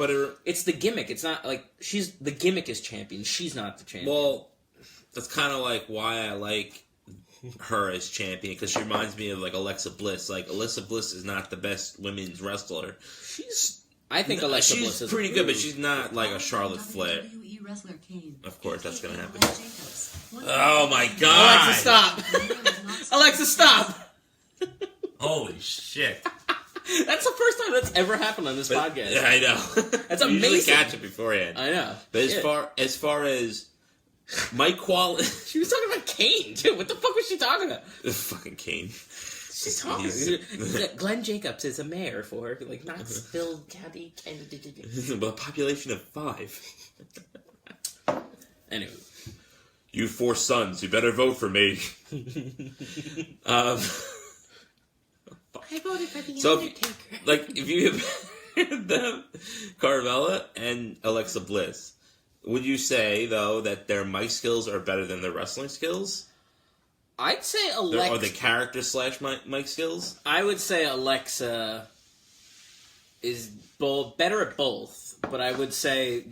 it's the gimmick. It's not like the gimmick is champion. She's not the champion. Well, that's kind of like why I like her as champion, because she reminds me of like Alexa Bliss. Like, Alexa Bliss is not the best women's wrestler. I think Alexa Bliss is pretty good, but she's not like a Charlotte Flair. Of course, that's gonna happen. Oh my god! Alexa, stop! Alexa, stop! Holy shit! That's the first time that's ever happened on this podcast. Yeah, I know. That's amazing. You usually catch it beforehand. I know. But as far as my quality, she was talking about Kane too. What the fuck was she talking about? Fucking Kane. She's talking. Glenn Jacobs is a mayor for like Knoxville County. With a population of 5. Anyway. You 4 sons, you better vote for me. I voted for the Undertaker. If you had them, Carmella and Alexa Bliss, would you say, though, that their mic skills are better than their wrestling skills? I'd say Alexa... Or the character / mic skills? I would say Alexa is better at both, but I would say,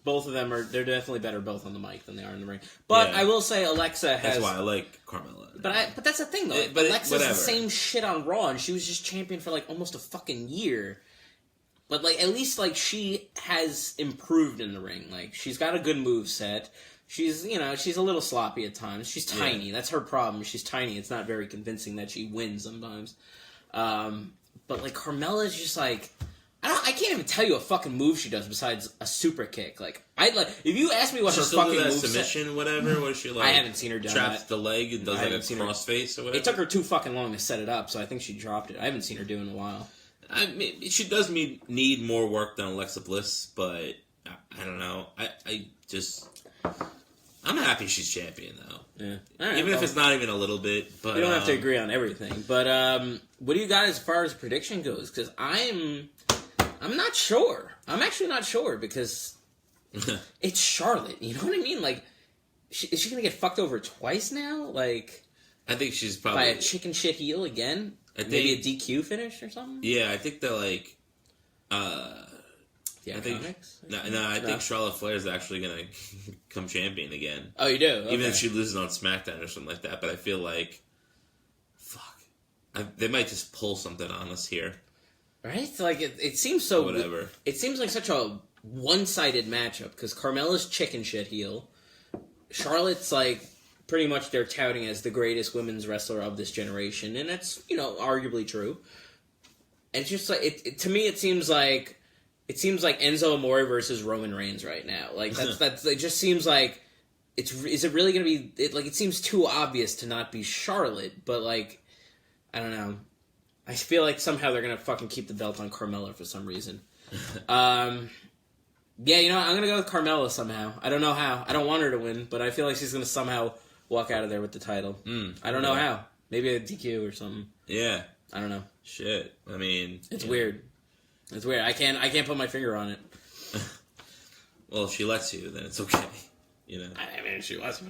both of them they're definitely better both on the mic than they are in the ring. But I will say Alexa has... That's why I like Carmella. But that's the thing, though. Alexa's the same shit on Raw, and she was just champion for like almost a fucking year. But at least she has improved in the ring. Like, she's got a good move set. She's a little sloppy at times. She's tiny. Yeah. That's her problem. She's tiny. It's not very convincing that she wins sometimes. But Carmella's just I can't even tell you a fucking move she does besides a super kick. If you ask me what her fucking move submission, whatever, what is she like? I haven't seen her do that. Traps the leg and does a crossface or whatever. It took her too fucking long to set it up, so I think she dropped it. I haven't seen her do it in a while. I mean, she does need more work than Alexa Bliss, but I don't know. I'm happy she's champion though. Yeah. Right, even if it's not even a little bit. But we don't have to agree on everything. But what do you got as far as prediction goes? Because I'm not sure. I'm actually not sure because it's Charlotte. You know what I mean? Is she gonna get fucked over twice now? I think she's probably by a chicken shit heel again. Maybe a DQ finish or something. Yeah, I think they're I think Charlotte Flair is actually gonna come champion again. Oh, you do? Okay. Even if she loses on SmackDown or something like that. But I feel they might just pull something on us here. Right? It seems so... Whatever. It seems like such a one-sided matchup because Carmella's chicken shit heel. Charlotte's like pretty much they're touting as the greatest women's wrestler of this generation, and that's arguably true. And it's just like to me, it seems like Enzo Amore versus Roman Reigns right now. Like that's it just seems like is it really going to be it seems too obvious to not be Charlotte, but like I don't know. I feel like somehow they're going to fucking keep the belt on Carmella for some reason. Yeah, I'm going to go with Carmella somehow. I don't know how. I don't want her to win, but I feel like she's going to somehow walk out of there with the title. I don't know how. Maybe a DQ or something. Yeah. I don't know. Shit. I mean... It's weird. It's weird. I can't put my finger on it. Well, if she lets you, then it's okay. I mean, if she lets me.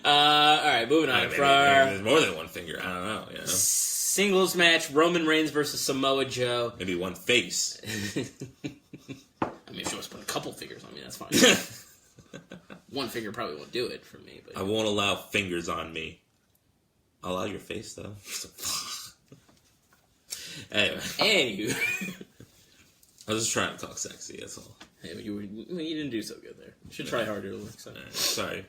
Alright, moving on. There's more than one finger. I don't know. Singles match, Roman Reigns versus Samoa Joe. Maybe one face. I mean, if she wants to put a couple fingers on me, that's fine. One finger probably won't do it for me. But I won't allow fingers on me. I'll allow your face, though. Anywho. I was just trying to talk sexy, that's all. Hey, you didn't do so good there. You should try harder. Sorry.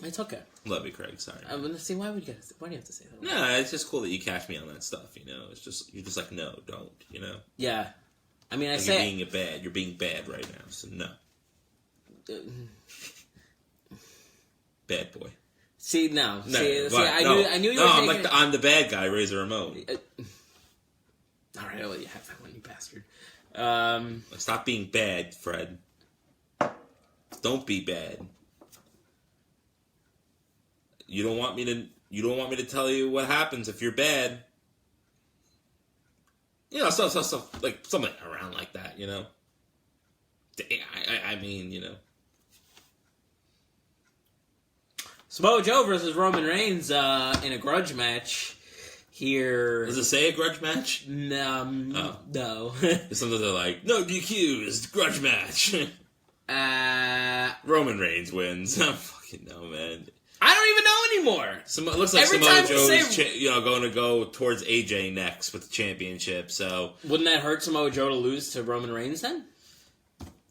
It's okay. Love you, Craig. Sorry. I'm gonna see why do you have to say that? No, it's just cool that you catch me on that stuff. It's just you're just like no, don't. Yeah. I mean, you're being bad right now. So no. Bad boy. See, no. No, I knew you were taking I'm the bad guy, Razor Ramon. All right, I'll let you have that one, you bastard. Stop being bad, Fred. Don't be bad. You don't want me to tell you what happens if you're bad. Stuff like something around like that, I mean, Samoa Joe versus Roman Reigns in a grudge match here. Does it say a grudge match? No. Sometimes they're like, no DQs, grudge match. Roman Reigns wins. I don't fucking know, man. I don't even know anymore. It looks like Samoa Joe is going to go towards AJ next with the championship. So wouldn't that hurt Samoa Joe to lose to Roman Reigns then?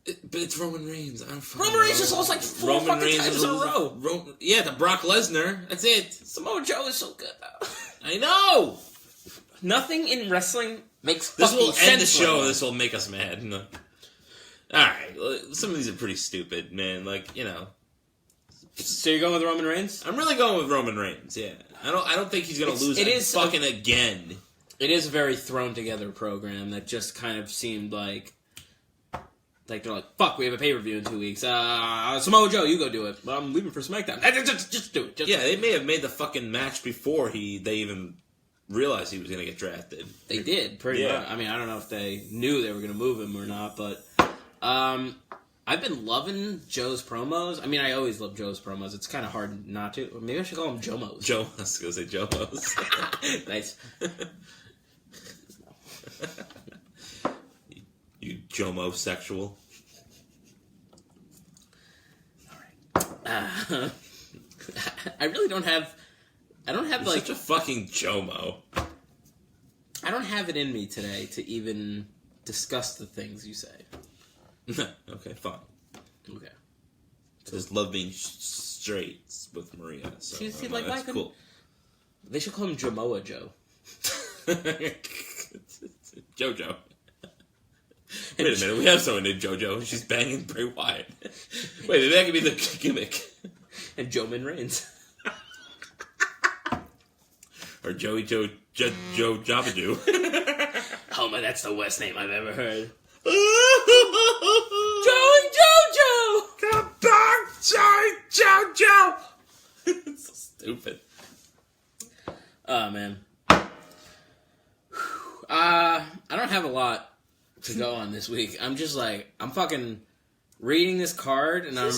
But it's Roman Reigns. Roman Reigns just lost like 4 fucking times in a row. The Brock Lesnar. That's it. Samoa Joe is so good though. I know. Nothing in wrestling makes this fucking will sense. End the show. This will make us mad. No. All right. Some of these are pretty stupid, man. So you're going with Roman Reigns? I'm really going with Roman Reigns. Yeah, I don't think he's going to lose again. It is a very thrown together program that just kind of seemed like they're like, fuck, we have a pay per view in 2 weeks. Samoa Joe, you go do it. I'm leaving for SmackDown. Just do it. They may have made the fucking match before they even realized he was going to get drafted. They did pretty much. I mean, I don't know if they knew they were going to move him or not, but. I've been loving Joe's promos. I mean, I always love Joe's promos. It's kind of hard not to. Maybe I should call him Jomos. I was going to say Jomos. Nice. You Jomo-sexual. All right. I really don't have... You're such a fucking Jomo. I don't have it in me today to even discuss the things you say. Okay, fine. Okay. I just love being straight with Maria. So that's cool. They should call him Jamoa Joe. JoJo. Wait a minute, we have someone named JoJo. She's banging Bray Wyatt. Wait, maybe that could be the gimmick. And Joeman Reigns. Or Joey Joe Jabadoo. Oh man, that's the worst name I've ever heard. Joey JoJo! Come back, Joey JoJo! It's so stupid. Oh, man. I don't have a lot to go on this week. I'm just I'm fucking reading this card, and I'm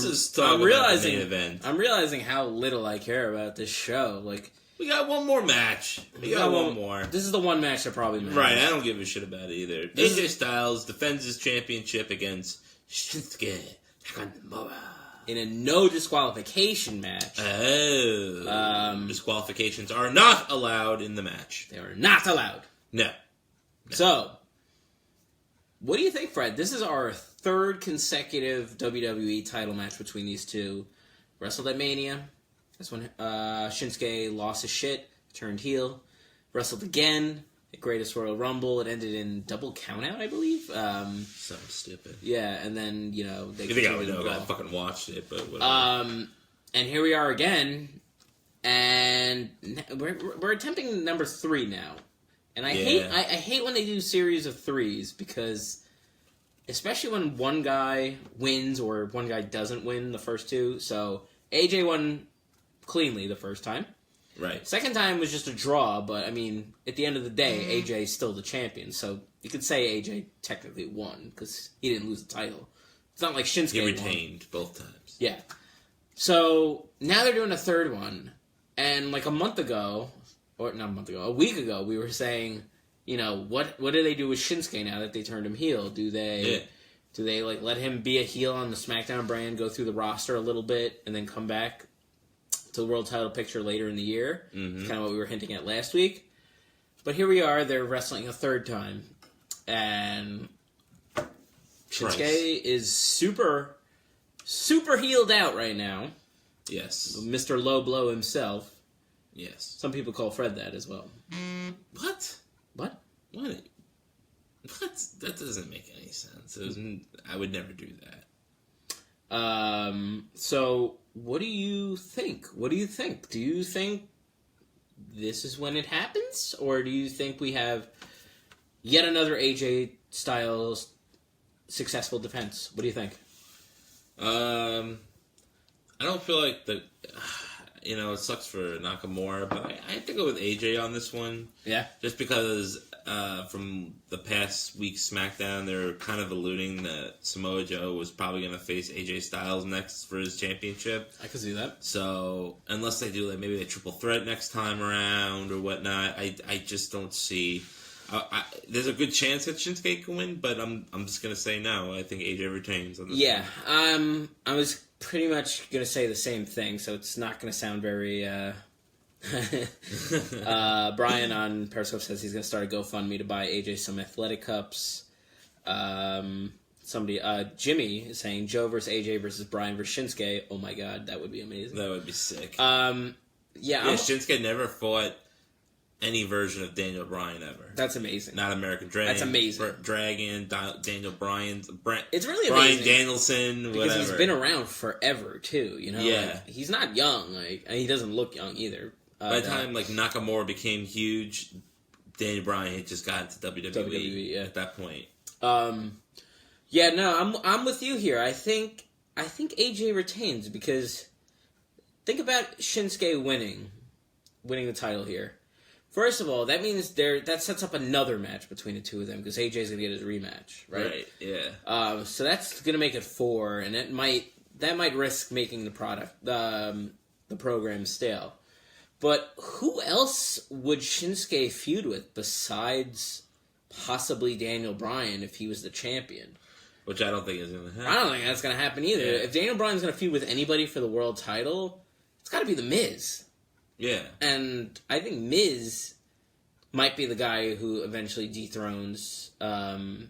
realizing how little I care about this show. We got one more match. We got one more. This is the one match that probably matters. Right, I don't give a shit about it either. AJ Styles defends his championship against Shinsuke Nakamura in a no disqualification match. Oh. Disqualifications are not allowed in the match. They are not allowed. No. So, What do you think, Fred? This is our third consecutive WWE title match between these two. Wrestled at Mania. That's when Shinsuke lost his shit, turned heel. Wrestled again at Greatest Royal Rumble. It ended in double countout, I believe. Something stupid. Yeah, and then, they I think I would know. I fucking watched it, but whatever. And here we are again. And we're attempting number 3 now. And I hate when they do series of 3s because, especially when one guy wins or one guy doesn't win the first 2. So AJ won cleanly the first time. Right. Second time was just a draw, but I mean, at the end of the day, AJ is still the champion. So you could say AJ technically won because he didn't lose the title. It's not like Shinsuke He retained both times. Yeah. So now they're doing a third one, and like a week ago, we were saying, what do they do with Shinsuke now that they turned him heel? Do they like let him be a heel on the SmackDown brand, go through the roster a little bit, and then come back to the world title picture later in the year? Mm-hmm. It's kind of what we were hinting at last week. But here we are, they're wrestling a third time, and Shinsuke is super, super healed out right now. Yes. Mr. Low Blow himself. Yes. Some people call Fred that as well. What? What? What? That doesn't make any sense. I would never do that. So, what do you think? Do you think this is when it happens? Or do you think we have yet another AJ Styles successful defense? What do you think? I don't feel like it sucks for Nakamura, but I have to go with AJ on this one. Yeah. Just because from the past week's SmackDown, they're kind of alluding that Samoa Joe was probably going to face AJ Styles next for his championship. I can see that. So, unless they do maybe a triple threat next time around or whatnot, I just don't see... there's a good chance that Shinsuke can win, but I'm just going to say no. I think AJ retains on this one. I was pretty much going to say the same thing, so it's not going to sound very... Bryan on Periscope says he's going to start a GoFundMe to buy AJ some athletic cups. Jimmy is saying Joe versus AJ versus Bryan versus Shinsuke. Oh my god, that would be amazing. That would be sick. Shinsuke never fought any version of Daniel Bryan ever. That's amazing. Not American Dragon. That's amazing. Daniel Bryan. It's really Bryan amazing. Danielson, because whatever. He's been around forever too. Yeah. Like, he's not young. And he doesn't look young either. By the time Nakamura became huge, Daniel Bryan had just gotten to WWE at that point. I'm with you here. I think AJ retains because think about Shinsuke winning the title here. First of all, that means that sets up another match between the two of them because AJ's gonna get his rematch, right? Right. Yeah. So that's gonna make it 4, and that might risk making the program stale. But who else would Shinsuke feud with besides possibly Daniel Bryan if he was the champion? Which I don't think is going to happen. I don't think that's going to happen either. Yeah. If Daniel Bryan's going to feud with anybody for the world title, it's got to be The Miz. Yeah. And I think Miz might be the guy who eventually dethrones AJ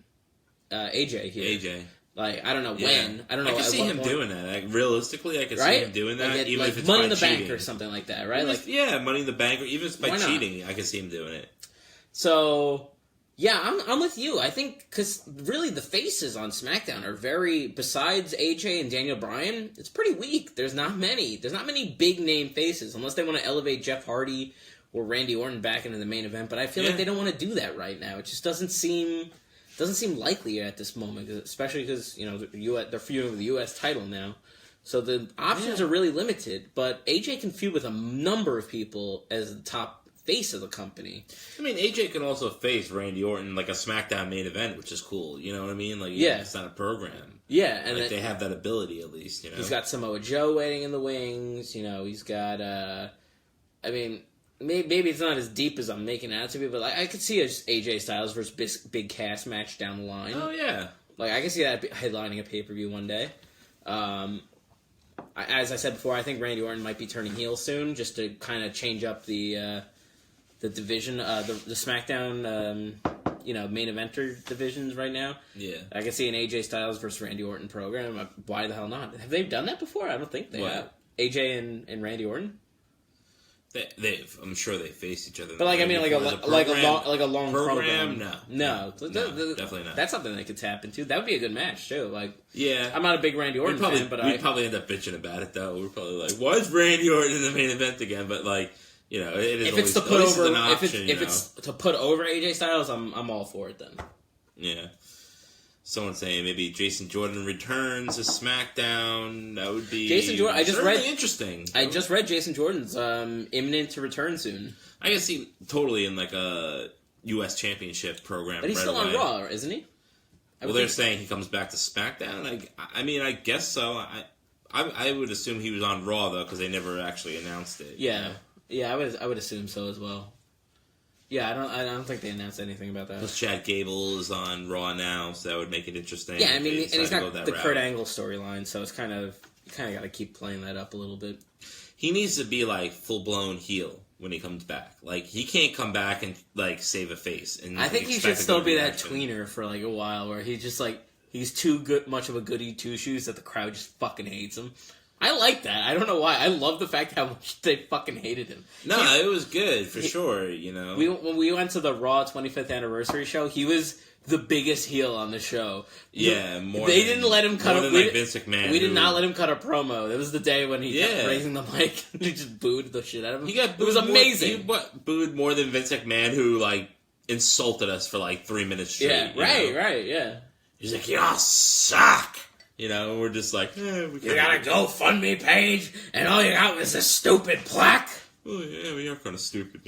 here. AJ. Like, I don't know when. I don't know. I can see him doing that. Realistically, I can see him doing that, even if it's Money by in the cheating. Bank or something like that, right? Money in the Bank, or even if it's by cheating, I can see him doing it. So, yeah, I'm with you. I think, because really the faces on SmackDown are very, besides AJ and Daniel Bryan, it's pretty weak. There's not many big name faces, unless they want to elevate Jeff Hardy or Randy Orton back into the main event, but I feel like they don't want to do that right now. It just doesn't seem likely at this moment, especially because they're feuding with the U.S. title now, so the options are really limited. But AJ can feud with a number of people as the top face of the company. I mean, AJ can also face Randy Orton like a SmackDown main event, which is cool. You know what I mean? It's not a program. Yeah, and they have that ability at least. He's got Samoa Joe waiting in the wings. He's got. Maybe it's not as deep as I'm making it out to be, but I could see a AJ Styles versus Big Cass match down the line. Oh, yeah. I can see that headlining a pay-per-view one day. As I said before, I think Randy Orton might be turning heel soon, just to kind of change up the division, the SmackDown main eventer divisions right now. Yeah. I can see an AJ Styles versus Randy Orton program. Why the hell not? Have they done that before? I don't think they have. AJ and Randy Orton? I'm sure they face each other. But like a long program. No, definitely not. That's something they could tap into. That would be a good match too. Like, yeah, I'm not a big Randy Orton fan, but we'd probably end up bitching about it though. We're probably like, why is Randy Orton in the main event again? But like, it is. If it's to put over, an option, if it's to put over AJ Styles, I'm all for it then. Yeah. Someone saying maybe Jason Jordan returns to SmackDown. That would be Jason Jordan. Interesting. I just read Jason Jordan's imminent to return soon. I can see totally in like a U.S. Championship program. But he's still on Raw, isn't he? They're saying he comes back to SmackDown. I guess so. I would assume he was on Raw though because they never actually announced it. Yeah, I would assume so as well. Yeah, I don't think they announced anything about that. Plus, Chad Gable is on Raw now, so that would make it interesting. Yeah, I mean, and he's not the Kurt Angle storyline, so it's you kind of got to keep playing that up a little bit. He needs to be like full blown heel when he comes back. Like he can't come back and like save a face. And I think he should still be that tweener for like a while, where he just like he's much of a goody two shoes that the crowd just fucking hates him. I like that. I don't know why. I love the fact how much they fucking hated him. No, it was good for sure. When we went to the Raw 25th anniversary show, he was the biggest heel on the show. Yeah, they didn't let him cut. Vince McMahon. We did not let him cut a promo. It was the day when he kept raising the mic and he just booed the shit out of him. It was amazing. He booed more than Vince McMahon, who like insulted us for like 3 minutes straight. Yeah, right. Yeah. He's like, y'all suck. We're just like, you got a GoFundMe page, and all you got was a stupid plaque. Oh yeah, we are kind of stupid,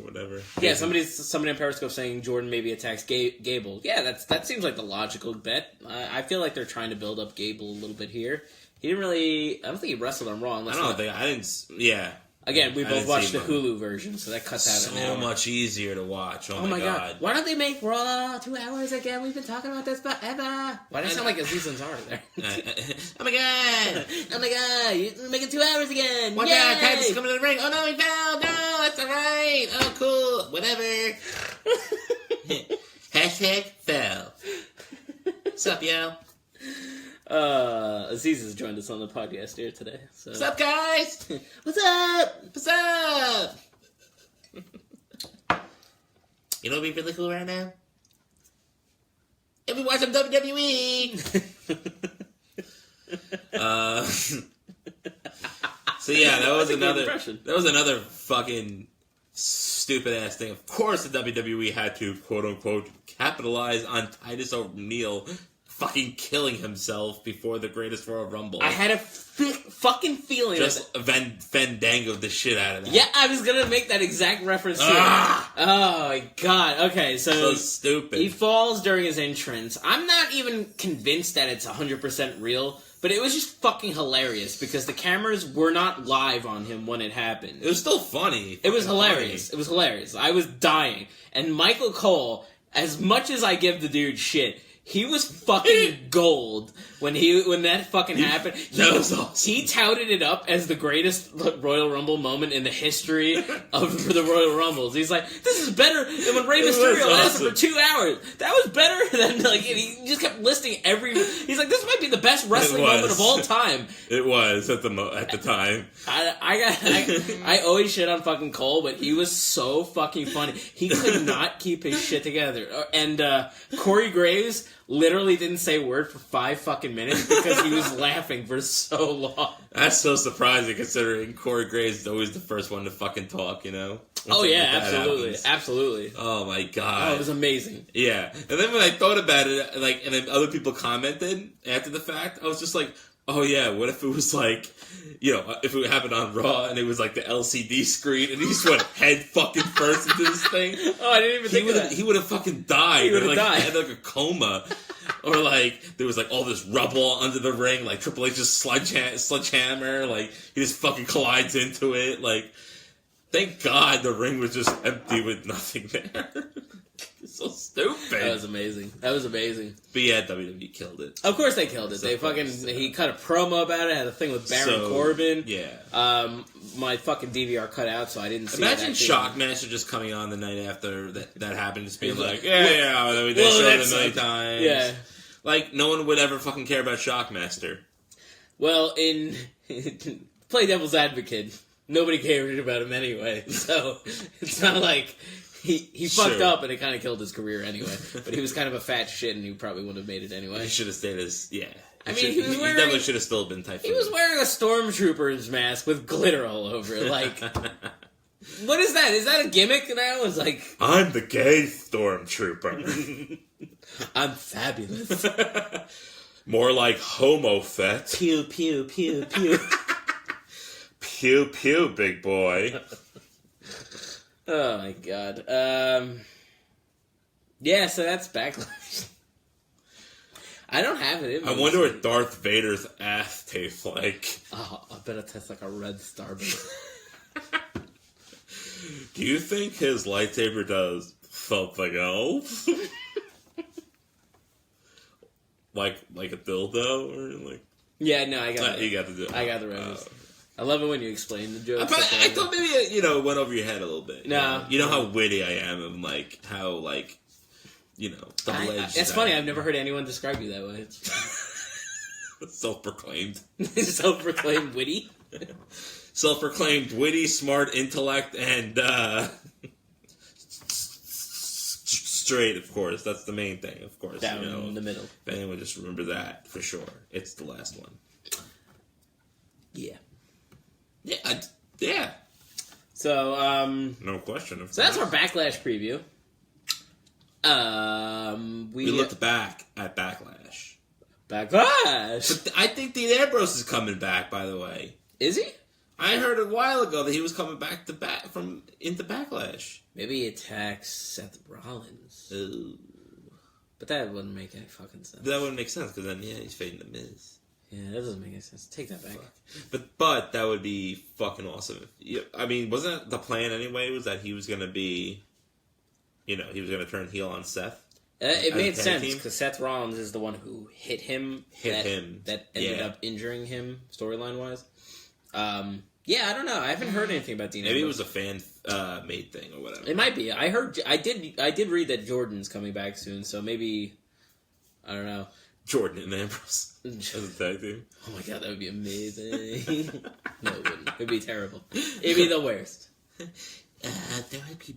whatever. Yeah, somebody in Periscope saying Jordan maybe attacks Gable. Yeah, that seems like the logical bet. I feel like they're trying to build up Gable a little bit here. He didn't really. I don't think he wrestled on Raw. I didn't. Yeah. Again, we both watched the Hulu version, so that cuts out an hour. So much easier to watch. Oh my god. Why don't they make Raw 2 hours again? We've been talking about this forever. Why does it sound like Aziz Ansari there? Oh my god. Oh my god. You're making 2 hours again. Watch out. Titus is coming to the ring. Oh no, he fell. No, that's alright. Oh cool. Whatever. Hashtag fell. What's up, yo? Aziz has joined us on the podcast here today. So. What's up, guys? What's up? What's up? You know what'd be really cool right now? If we watch some WWE. So yeah, that was another fucking stupid ass thing. Of course, the WWE had to quote unquote capitalize on Titus O'Neil fucking killing himself before the Greatest Royal Rumble. I had a fucking feeling. Just Fandango the shit out of that. Yeah, I was gonna make that exact reference to it. Oh my god. Okay, so stupid. He falls during his entrance. I'm not even convinced that it's 100% real, but it was just fucking hilarious because the cameras were not live on him when it happened. It was still funny. It was hilarious. It was hilarious. I was dying. And Michael Cole, as much as I give the dude shit, he was fucking gold when that fucking happened. That was awesome. He touted it up as the greatest Royal Rumble moment in the history of the Royal Rumbles. He's like, this is better than when Rey Mysterio lasted for 2 hours. That was better than, like, he just kept listing he's like, this might be the best wrestling moment of all time. It was at the time. I always shit on fucking Cole, but he was so fucking funny. He could not keep his shit together. And Corey Graves literally didn't say a word for 5 fucking minutes because he was laughing for so long. That's so surprising considering Corey Graves is always the first one to fucking talk, Oh yeah, absolutely. Oh my god. Oh, it was amazing. Yeah. And then when I thought about it, and then other people commented after the fact, I was just like, oh yeah, what if it was like, if it happened on Raw and it was like the LCD screen and he just went head fucking first into this thing? Oh, I didn't even think of that. He would have fucking died. He would have died. Had like a coma. Or like, there was like all this rubble under the ring, like Triple H's sledgehammer, like he just fucking collides into it. Like, thank God the ring was just empty with nothing there. So stupid. That was amazing. But yeah, WWE killed it. Of course they killed it. He cut a promo about it, had a thing with Baron Corbin. Yeah. My fucking DVR cut out, so I didn't see Imagine that. Shockmaster just coming on the night after that happened, just being like, they showed it a million times. Yeah. Like, no one would ever fucking care about Shockmaster. Well, play devil's advocate, nobody cared about him anyway, so it's not like he fucked up and it kind of killed his career anyway. But he was kind of a fat shit and he probably wouldn't have made it anyway. He should have stayed as, yeah. He definitely should have still been Typhoon. He was wearing a stormtrooper's mask with glitter all over it. Like, what is that? Is that a gimmick now? It's like, I'm the gay stormtrooper. I'm fabulous. More like homo fet. Pew, pew, pew, pew. Pew, pew, big boy. Oh, my God. Yeah, so that's Backlash. I don't have it. I wonder what Darth Vader's ass tastes like. Oh, I bet it tastes like a red Starburst. Do you think his lightsaber does something else? like a dildo or like? Yeah, no, I got. You got the dildo. I got the reference. I love it when you explain the jokes. I thought maybe it went over your head a little bit. No, you know how witty I am, and like how like. Double-edged. It's funny, I've never heard anyone describe you that way. Self-proclaimed. Self-proclaimed witty? Self-proclaimed witty, smart, intellect, and straight, of course. That's the main thing, of course. Down in the middle. If anyone just remember that, for sure. It's the last one. Yeah. Yeah. So, no question. So that's our Backlash preview. We looked back at Backlash. Backlash! But I think Dean Ambrose is coming back, by the way. Is he? I heard a while ago that he was coming back into Backlash. Maybe he attacks Seth Rollins. Ooh. But that wouldn't make any fucking sense. That wouldn't make sense, because then, he's fading The Miz. Yeah, that doesn't make any sense. Take that back. But that would be fucking awesome. I mean, wasn't that the plan anyway? Was that he was going to be... he was going to turn heel on Seth. It made sense because Seth Rollins is the one who hit him. That ended up injuring him storyline wise. Yeah, I don't know. I haven't heard anything about Dean. Maybe it was a fan made thing or whatever. It might be. I did read that Jordan's coming back soon, so maybe I don't know. Jordan and Ambrose as a tag team. Oh my god, that would be amazing. No, it wouldn't. It'd be terrible. It'd be the worst. That would be.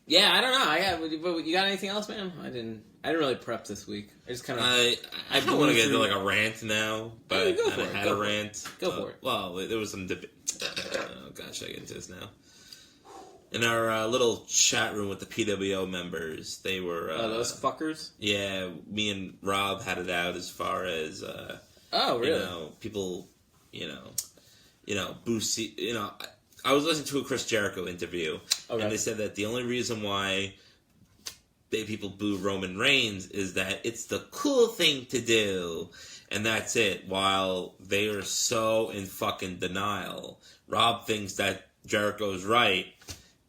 Yeah, I don't know. You got anything else, man? I didn't really prep this week. I just kind of. I don't want to get into like a rant now, but I had a rant. Go for it. Well, there was some. Oh gosh, I get into this now. In our little chat room with the PWO members, they were. Those fuckers. Yeah, me and Rob had it out as far as. Oh really? People, boost. I was listening to a Chris Jericho interview, and they said that the only reason why people boo Roman Reigns is that it's the cool thing to do, and that's it. While they are so in fucking denial, Rob thinks that Jericho's right,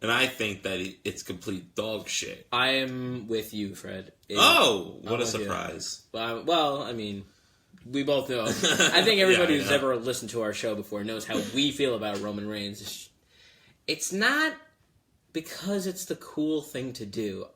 and I think that it's complete dog shit. I am with you, Fred. What a surprise! Well, I mean. We both know. I think everybody who's ever listened to our show before knows how we feel about Roman Reigns. It's not because it's the cool thing to do.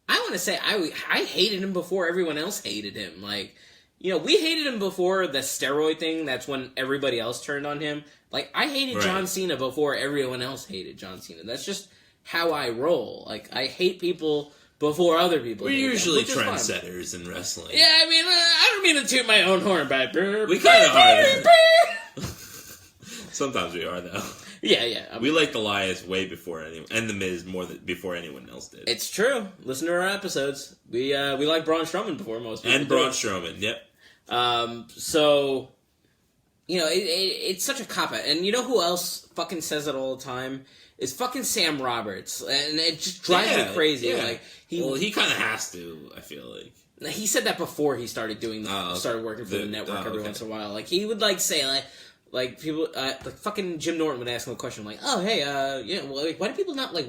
I want to say I hated him before everyone else hated him. Like, we hated him before the steroid thing. That's when everybody else turned on him. Like, I hated John Cena before everyone else hated John Cena. That's just how I roll. Like, I hate people... before other people. We're usually trendsetters in wrestling. Yeah, I mean, I don't mean to toot my own horn, but... We kind of are. Sometimes we are, though. Yeah. We like Elias way before anyone... And The Miz before anyone else did. It's true. Listen to our episodes. We like Braun Strowman before most people. And Braun Strowman, yep. So... it's such a cop-out. And you know who else fucking says it all the time? Is fucking Sam Roberts, and it just drives me crazy. Yeah. Like he kind of has to. I feel like he said that before he started doing started working for the network every once in a while. Like he would say Like people, like fucking Jim Norton would ask him a question like, "Oh, hey, well, like, why do people not like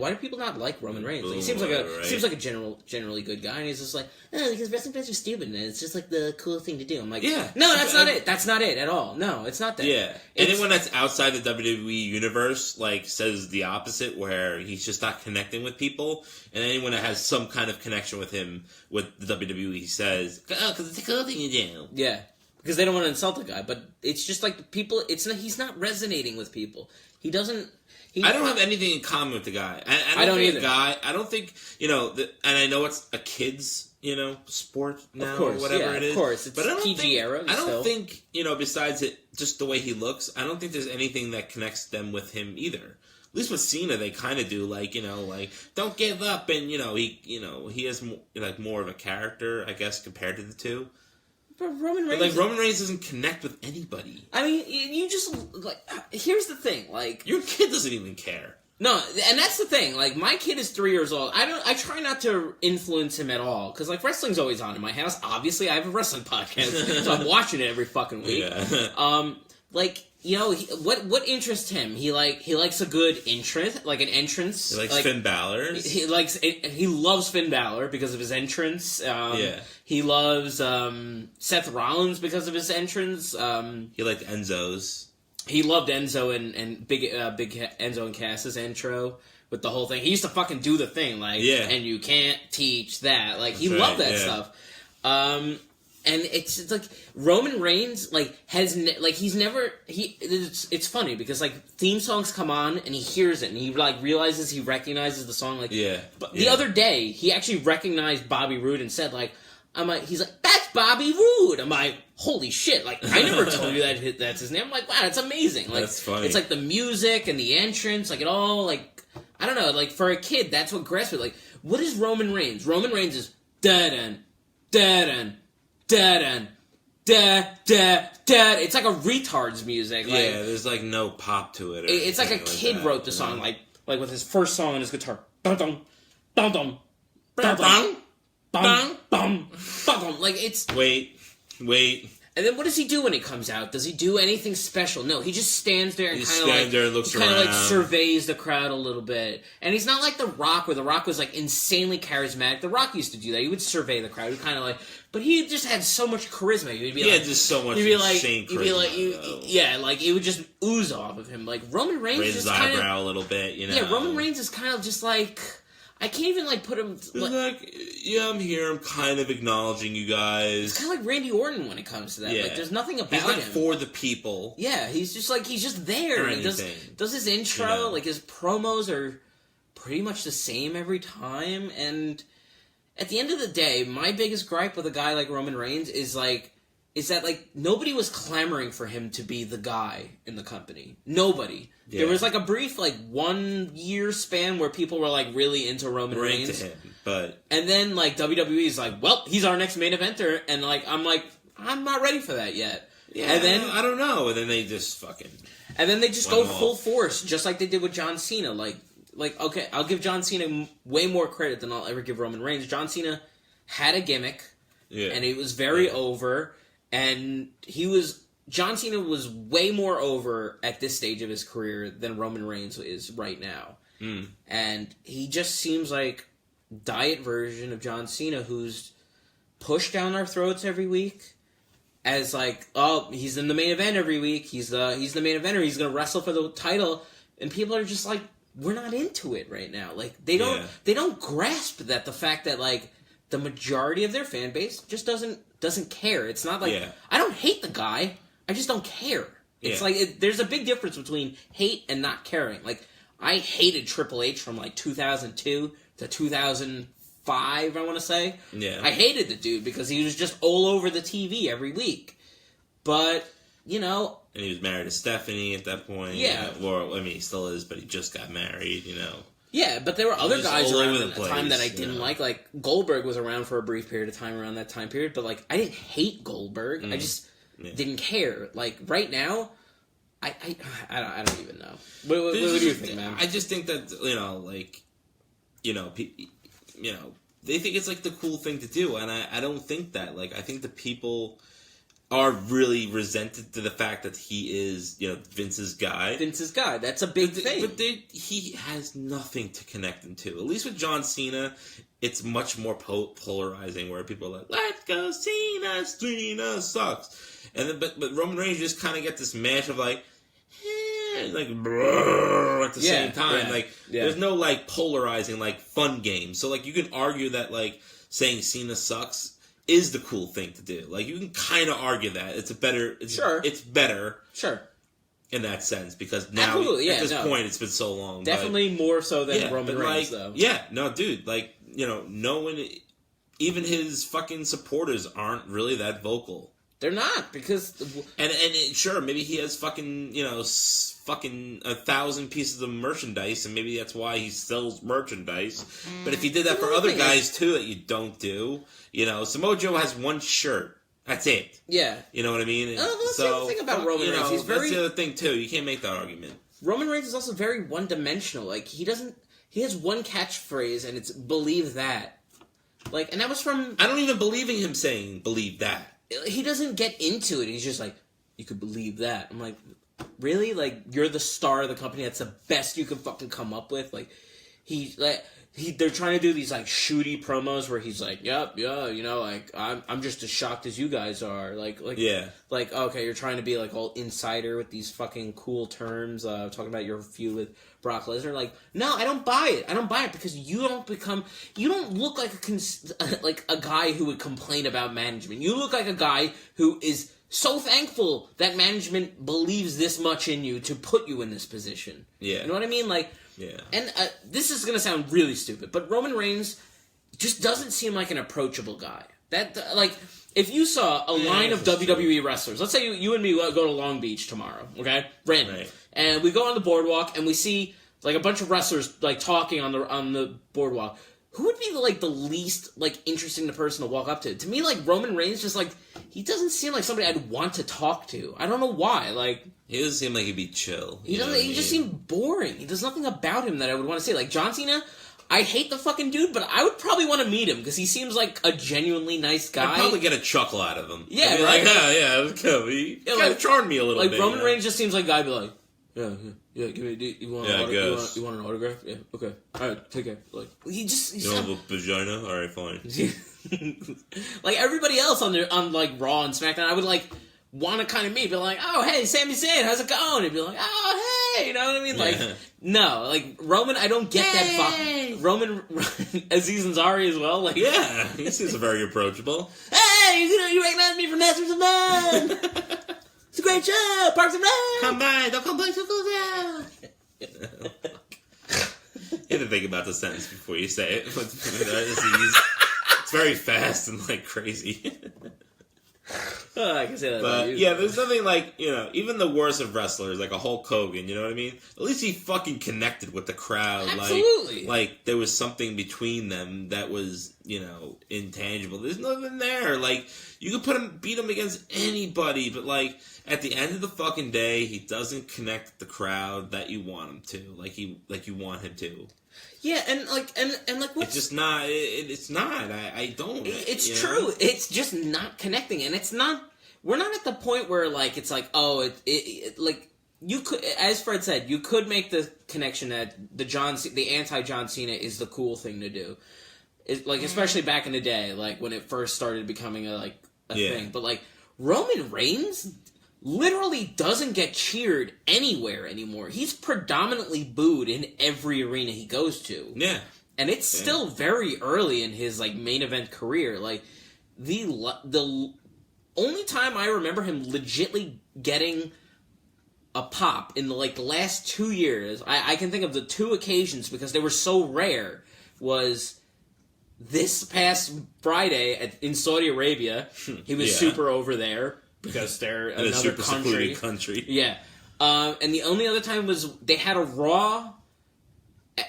Roman Reigns? Like, he seems like a generally good guy." And he's just like, "Oh, because wrestling fans are stupid, and it's just like the cool thing to do." I'm like, "Yeah, no, that's not it. That's not it at all. No, it's not that." Yeah, anyone that's outside the WWE universe like says the opposite, where he's just not connecting with people, and anyone that has some kind of connection with him with the WWE says, "Oh, because it's a cool thing to do." Yeah. Because they don't want to insult the guy, but it's just like people. He's not resonating with people. He doesn't. I don't have anything in common with the guy. I don't either. I don't think and I know it's a kid's sport now, of course, or whatever it is. Of course, it's PG era. I don't think besides it, just the way he looks, I don't think there's anything that connects them with him either. At least with Cena, they kind of do, like don't give up, and he has more of a character, I guess, compared to the two. But Roman Reigns... Roman Reigns doesn't connect with anybody. I mean, you just... here's the thing, your kid doesn't even care. No, and that's the thing. My kid is 3 years old. I try not to influence him at all, because, wrestling's always on in my house. Obviously, I have a wrestling podcast, so I'm watching it every fucking week. Yeah. What interests him? He likes a good entrance, an entrance. He likes Finn Balor. He loves Finn Balor because of his entrance. He loves Seth Rollins because of his entrance. He liked Enzo's. He loved Enzo and big Enzo and Cass's intro with the whole thing. He used to fucking do the thing, and you can't teach that. He loved that stuff. And it's like Roman Reigns it's funny because theme songs come on and he hears it and he realizes he recognizes the song But the other day he actually recognized Bobby Roode and said he's like, "That's Bobby Roode." I'm like, holy shit, I never told you that's his name. I'm like, wow, that's amazing. That's funny. It's the music and the entrance, it all I don't know, for a kid that's what grasps it. What is Roman Reigns? Roman Reigns is da-dun, da-dun, da-dun, da-da-da. It's like a retard's music. There's no pop to it. It's like a kid wrote the song, with his first song on his guitar. Dun-dun, dun-dun, dun-dun, bum, bum, bum. It's... Wait. And then what does he do when he comes out? Does he do anything special? No, he just stands there and looks around. Surveys the crowd a little bit. And he's not like The Rock, where The Rock was insanely charismatic. The Rock used to do that. He would survey the crowd. He but he just had so much charisma. He would be just so much insane charisma. It would just ooze off of him. Roman Reigns raise his eyebrow a little bit, Yeah, Roman Reigns is kind of just I can't even put him. I'm here. I'm kind of acknowledging you guys. It's kind of like Randy Orton when it comes to that. Yeah. There's nothing about him. He's for the people. Yeah, he's just there. He does his intro. His promos are pretty much the same every time. And at the end of the day, my biggest gripe with a guy like Roman Reigns is that nobody was clamoring for him to be the guy in the company. Nobody. Yeah. There was a brief 1 year span where people were really into Roman Reigns. Into him, but and then WWE's well, he's our next main eventer, and I'm not ready for that yet. Yeah, and then I don't know, and then they just fucking and then they just go full force, just like they did with John Cena. Okay, I'll give John Cena way more credit than I'll ever give Roman Reigns. John Cena had a gimmick, and it was very over. And John Cena was way more over at this stage of his career than Roman Reigns is right now. Mm. And he just seems like diet version of John Cena, who's pushed down our throats every week as he's in the main event every week. He's the main eventer. He's going to wrestle for the title. And people are just we're not into it right now. They don't grasp that the fact that the majority of their fan base just doesn't care. It's not I don't hate the guy. I just don't care. It's there's a big difference between hate and not caring. I hated Triple H from 2002 to 2005, I want to say. Yeah. I hated the dude because he was just all over the TV every week. But, And he was married to Stephanie at that point. Yeah. He still is, but he just got married, Yeah, but there were other guys around at the time that I didn't like. Goldberg was around for a brief period of time around that time period, but I didn't hate Goldberg. I just didn't care. Right now, I don't even know. What do you think, man? I just think that they think it's the cool thing to do, and I don't think that. I think the people are really resented to the fact that he is, Vince's guy. Vince's guy. That's a big thing. But he has nothing to connect him to. At least with John Cena, it's much more polarizing, where people are like, "Let's go, Cena! Cena sucks." And then, but Roman Reigns just kind of get this mash of like, brrr, at the same time. There's no polarizing fun game. So you can argue that saying Cena sucks is the cool thing to do. You can kind of argue that it's better. Sure. In that sense, because now at this point it's been so long. Definitely more so than Roman Reigns, though. Yeah, no, dude. No one, even his fucking supporters aren't really that vocal. They're not, because... Sure, maybe he has fucking 1,000 pieces of merchandise, and maybe that's why he sells merchandise. But if he did that for other guys, too, that you don't do, Samoa Joe has one shirt. That's it. Yeah. You know what I mean? That's the other thing about Roman Reigns. He's that's the other thing, too. You can't make that argument. Roman Reigns is also very one-dimensional. He has one catchphrase, and it's "believe that." And that was from... I don't even believe in him saying "believe that." He doesn't get into it. He's just like, "You could believe that." I'm like, really? You're the star of the company. That's the best you can fucking come up with. They're trying to do these shooty promos where he's like, "Yep, yeah, I'm just as shocked as you guys are." Okay, you're trying to be all insider with these fucking cool terms, talking about your feud with Brock Lesnar. No, I don't buy it. I don't buy it because you don't look like a guy who would complain about management. You look like a guy who is so thankful that management believes this much in you to put you in this position. Yeah. You know what I mean? Yeah. And this is going to sound really stupid, but Roman Reigns just doesn't seem like an approachable guy. If you saw a line of WWE wrestlers, let's say you and me go to Long Beach tomorrow, okay? Random. Right. And we go on the boardwalk and we see a bunch of wrestlers talking on the boardwalk. Who would be the least interesting person to walk up to? To me, Roman Reigns just he doesn't seem like somebody I'd want to talk to. I don't know why. He doesn't seem like he'd be chill. He doesn't. He just seems boring. There's nothing about him that I would want to say. John Cena, I hate the fucking dude, but I would probably want to meet him because he seems like a genuinely nice guy. I'd probably get a chuckle out of him. Yeah, right? Yeah, let's go. He kind of charmed me a little bit. Roman Reigns just seems like a guy. Be like, yeah. Give me. You want you want an autograph? Yeah. Okay. All right. Take care. You want a vagina? All right, fine. Everybody else on Raw and SmackDown, I would want to kind of meet, be like, "Oh, hey, Sami Zayn, how's it going?" And be like, "Oh, hey," you know what I mean? No, Roman, I don't get that. Roman, Aziz Ansari as well. Yeah, he seems very approachable. Hey, you recognize me from Masters of None? It's a great show, Parks and Rec. Come by, don't come by, so go down. You have to think about the sentence before you say it. It's very fast and crazy. I can say that. But there's nothing even the worst of wrestlers, like a Hulk Hogan, you know what I mean? At least he fucking connected with the crowd. Absolutely. There was something between them that was, intangible. There's nothing there. You could beat him against anybody, but at the end of the fucking day, he doesn't connect with the crowd that you want him to, like you want him to. Yeah, and what's... It's just not... It's not. I don't... It's true. It's just not connecting, and it's not... We're not at the point where, it's you could... As Fred said, you could make the connection that the anti-John Cena is the cool thing to do. Especially back in the day, when it first started becoming a thing. But, Roman Reigns... literally doesn't get cheered anywhere anymore. He's predominantly booed in every arena he goes to. Yeah. And it's still very early in his main event career. The only time I remember him legitly getting a pop in the last 2 years, I can think of the two occasions because they were so rare, was this past Friday in Saudi Arabia. He was super over there. Because they're in another a super country. Yeah. And the only other time was they had a Raw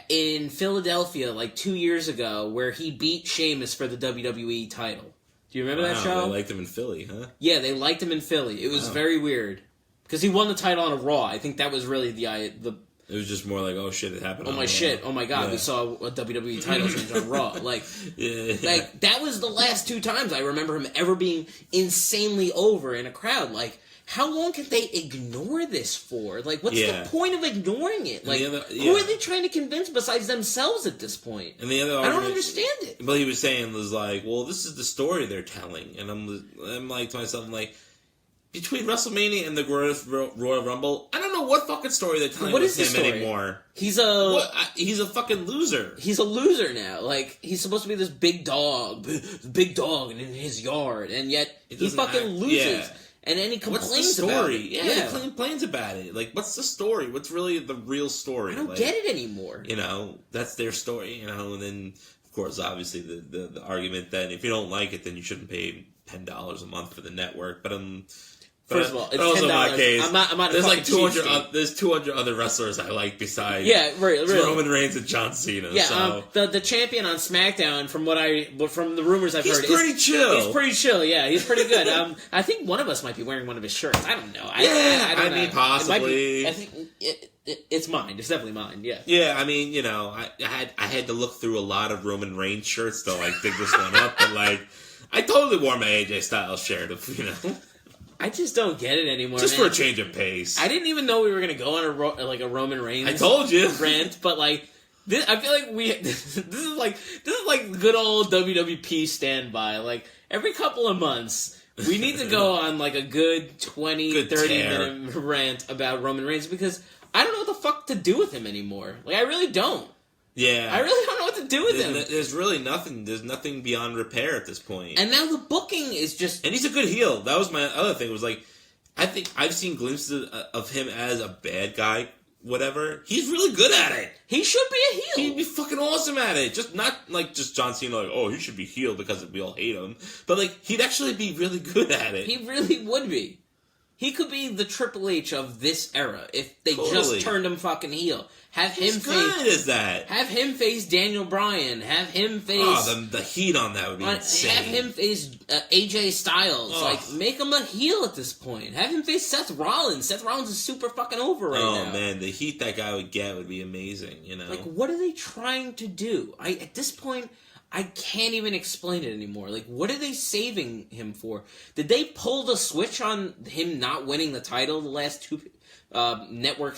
in Philadelphia 2 years ago where he beat Sheamus for the WWE title. Do you remember that show? They liked him in Philly, huh? Yeah, they liked him in Philly. It was very weird. Because he won the title on a Raw. I think that was really the It was just more like, oh shit, it happened. Oh my shit! Oh my god, we saw a WWE title change on Raw. Like, like that was the last 2 times I remember him ever being insanely over in a crowd. Like, how long can they ignore this for? Like, what's the point of ignoring it? Like, who are they trying to convince besides themselves at this point? And the other I don't understand it. But he was saying was like, well, this is the story they're telling, and I'm like to myself, I'm like, between WrestleMania and the Greatest Royal Rumble, I don't know what fucking story they're telling with him anymore. He's a fucking loser. He's a loser now. Like, he's supposed to be this big dog in his yard, and yet he fucking loses. Yeah. And then he complains about it. Yeah, he complains about it. Like, what's the story? What's really the real story? I don't get it anymore. You know, that's their story, you know, and then, of course, obviously, the argument that if you don't like it, then you shouldn't pay $10 a month for the network. But first of all, it's $10. My case, I'm not there's like 200. There's 200 other wrestlers I like besides Roman Reigns and John Cena. Yeah, so. The champion on SmackDown, from the rumors I've heard, he's pretty chill. He's pretty chill. Yeah, he's pretty good. I think one of us might be wearing one of his shirts. I don't know. I mean, possibly. I think it's mine. It's definitely mine. Yeah. Yeah, I mean, you know, I had to look through a lot of Roman Reigns shirts to like dig this one up, but like, I totally wore my AJ Styles shirt, you know. I just don't get it anymore. Just for a change of pace. I didn't even know we were going to go on a Roman Reigns. I told you rant, but like this, I feel like this is like good old WWP standby. Like every couple of months, we need to go on like a good 30 minute rant about Roman Reigns because I don't know what the fuck to do with him anymore. Like I really don't. Yeah. I really don't know what to do with him. There's really nothing. There's nothing beyond repair at this point. And now the booking is just... And he's a good heel. That was my other thing. Was like, I think I've seen glimpses of him as a bad guy, whatever. He's really good at it. He should be a heel. He'd be fucking awesome at it. Just not like just John Cena, like, oh, he should be heel because we all hate him. But like, he'd actually be really good at it. He really would be. He could be the Triple H of this era if they just turned him fucking heel. Have him Have him face Daniel Bryan. Have him face... Oh, the heat on that would be insane. Have him face AJ Styles. Oh. Like, make him a heel at this point. Have him face Seth Rollins. Seth Rollins is super fucking over right now. Oh, man, the heat that guy would get would be amazing, you know? Like, what are they trying to do? At this point... I can't even explain it anymore. Like, what are they saving him for? Did they pull the switch on him not winning the title the last 2 network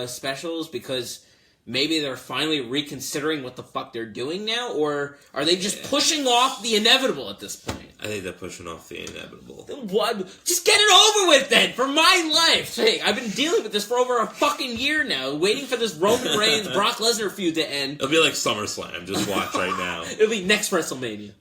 specials because maybe they're finally reconsidering what the fuck they're doing now? Or are they just pushing off the inevitable at this point? I think they're pushing off the inevitable. What? Just get it over with then, for my life's sake. I've been dealing with this for over a fucking year now, waiting for this Roman Reigns Brock Lesnar feud to end. It'll be like SummerSlam. Just watch right now. It'll be next WrestleMania.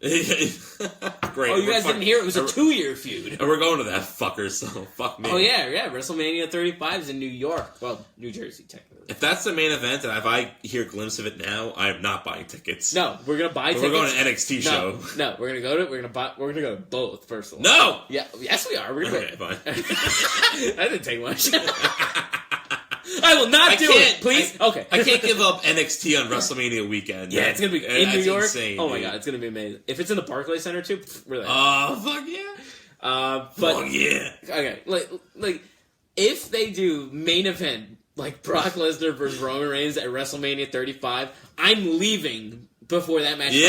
Great. Oh, you guys didn't hear it? It was a 2-year feud. And we're going to that fucker, so fuck me. Oh, yeah. WrestleMania 35 is in New York. Well, New Jersey, technically. If that's the main event, and if I hear a glimpse of it now, I am not buying tickets. No, we're gonna buy tickets. We're going to NXT show. No, we're gonna go to both. First of all, no. Yeah, yes, we are. We're gonna fine. That didn't take much. I will not do it, please. Okay, I can't give up NXT on WrestleMania weekend. Yeah, it's gonna be in New York. Insane, oh my god, it's gonna be amazing. If it's in the Barclays Center too, really. Oh fuck yeah. But yeah. Okay, like if they do main event. Like Brock Lesnar versus Roman Reigns at WrestleMania 35, I'm leaving before that match. Yeah,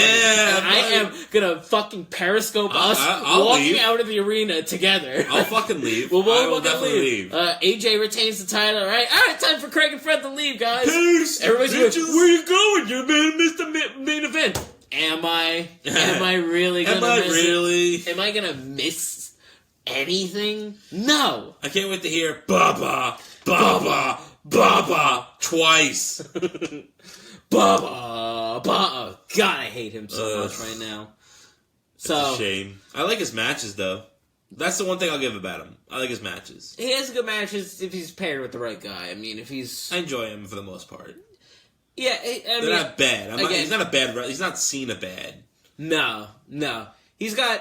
and I am gonna fucking periscope us I'll walking leave. out of the arena together. I'll fucking leave. We'll I will definitely leave. AJ retains the title. All right, time for Craig and Fred to leave, guys. Peace. Everybody's going, where you going? You missed the main event. Am I? Am I really gonna miss it? Am I gonna miss anything? No. I can't wait to hear Baba, Baba, Baba twice. Baba. God, I hate him so much right now. It's a shame. I like his matches, though. That's the one thing I'll give about him. I like his matches. He has good matches if he's paired with the right guy. I mean, if he's... I enjoy him for the most part. Yeah, They're not bad. He's not a bad... He's not Cena bad. No. He's got...